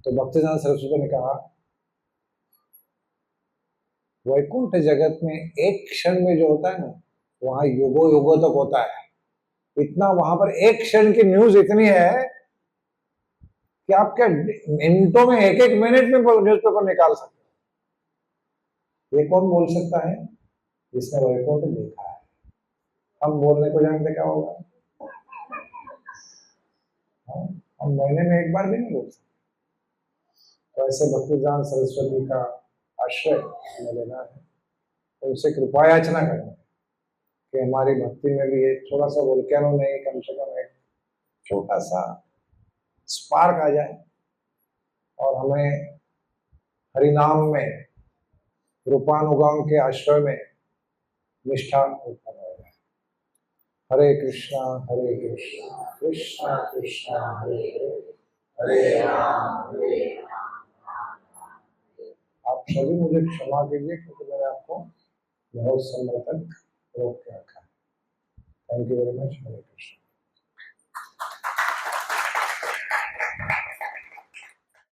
तो भक्तिसिद्धांत सरस्वती ने कहा, वैकुंठ जगत में एक क्षण में जो होता है ना, वहां युगों युगों तक होता है। इतना वहां पर एक क्षण की न्यूज इतनी है कि आप क्या मिनटों में, एक एक मिनट में न्यूज़पेपर निकाल सकते हो। ये कौन बोल सकता है? जिसने वैकुंठ देखा है। हम बोलने को जानते क्या होगा? हाँ, हम महीने में एक बार भी नहीं बोल सकते। तो ऐसे भक्तिदान सरस्वती का आश्रय हमें लेना है, उनसे कृपा याचना करना है कि हमारी भक्ति में भी एक थोड़ा सा वोल्केनो नहीं, कम से कम एक छोटा सा स्पार्क आ जाए और हमें हरिनाम में, रूपानुगाम के आश्रय में निष्ठा उत्पन्न हो जाए। हरे कृष्णा कृष्णा कृष्णा हरे हरे, हरे राम हरे राम। आप सभी मुझे क्षमा कीजिए क्योंकि मैंने आपको बहुत समय तक रोक के रखा है। Thank you very much. Hare Krishna.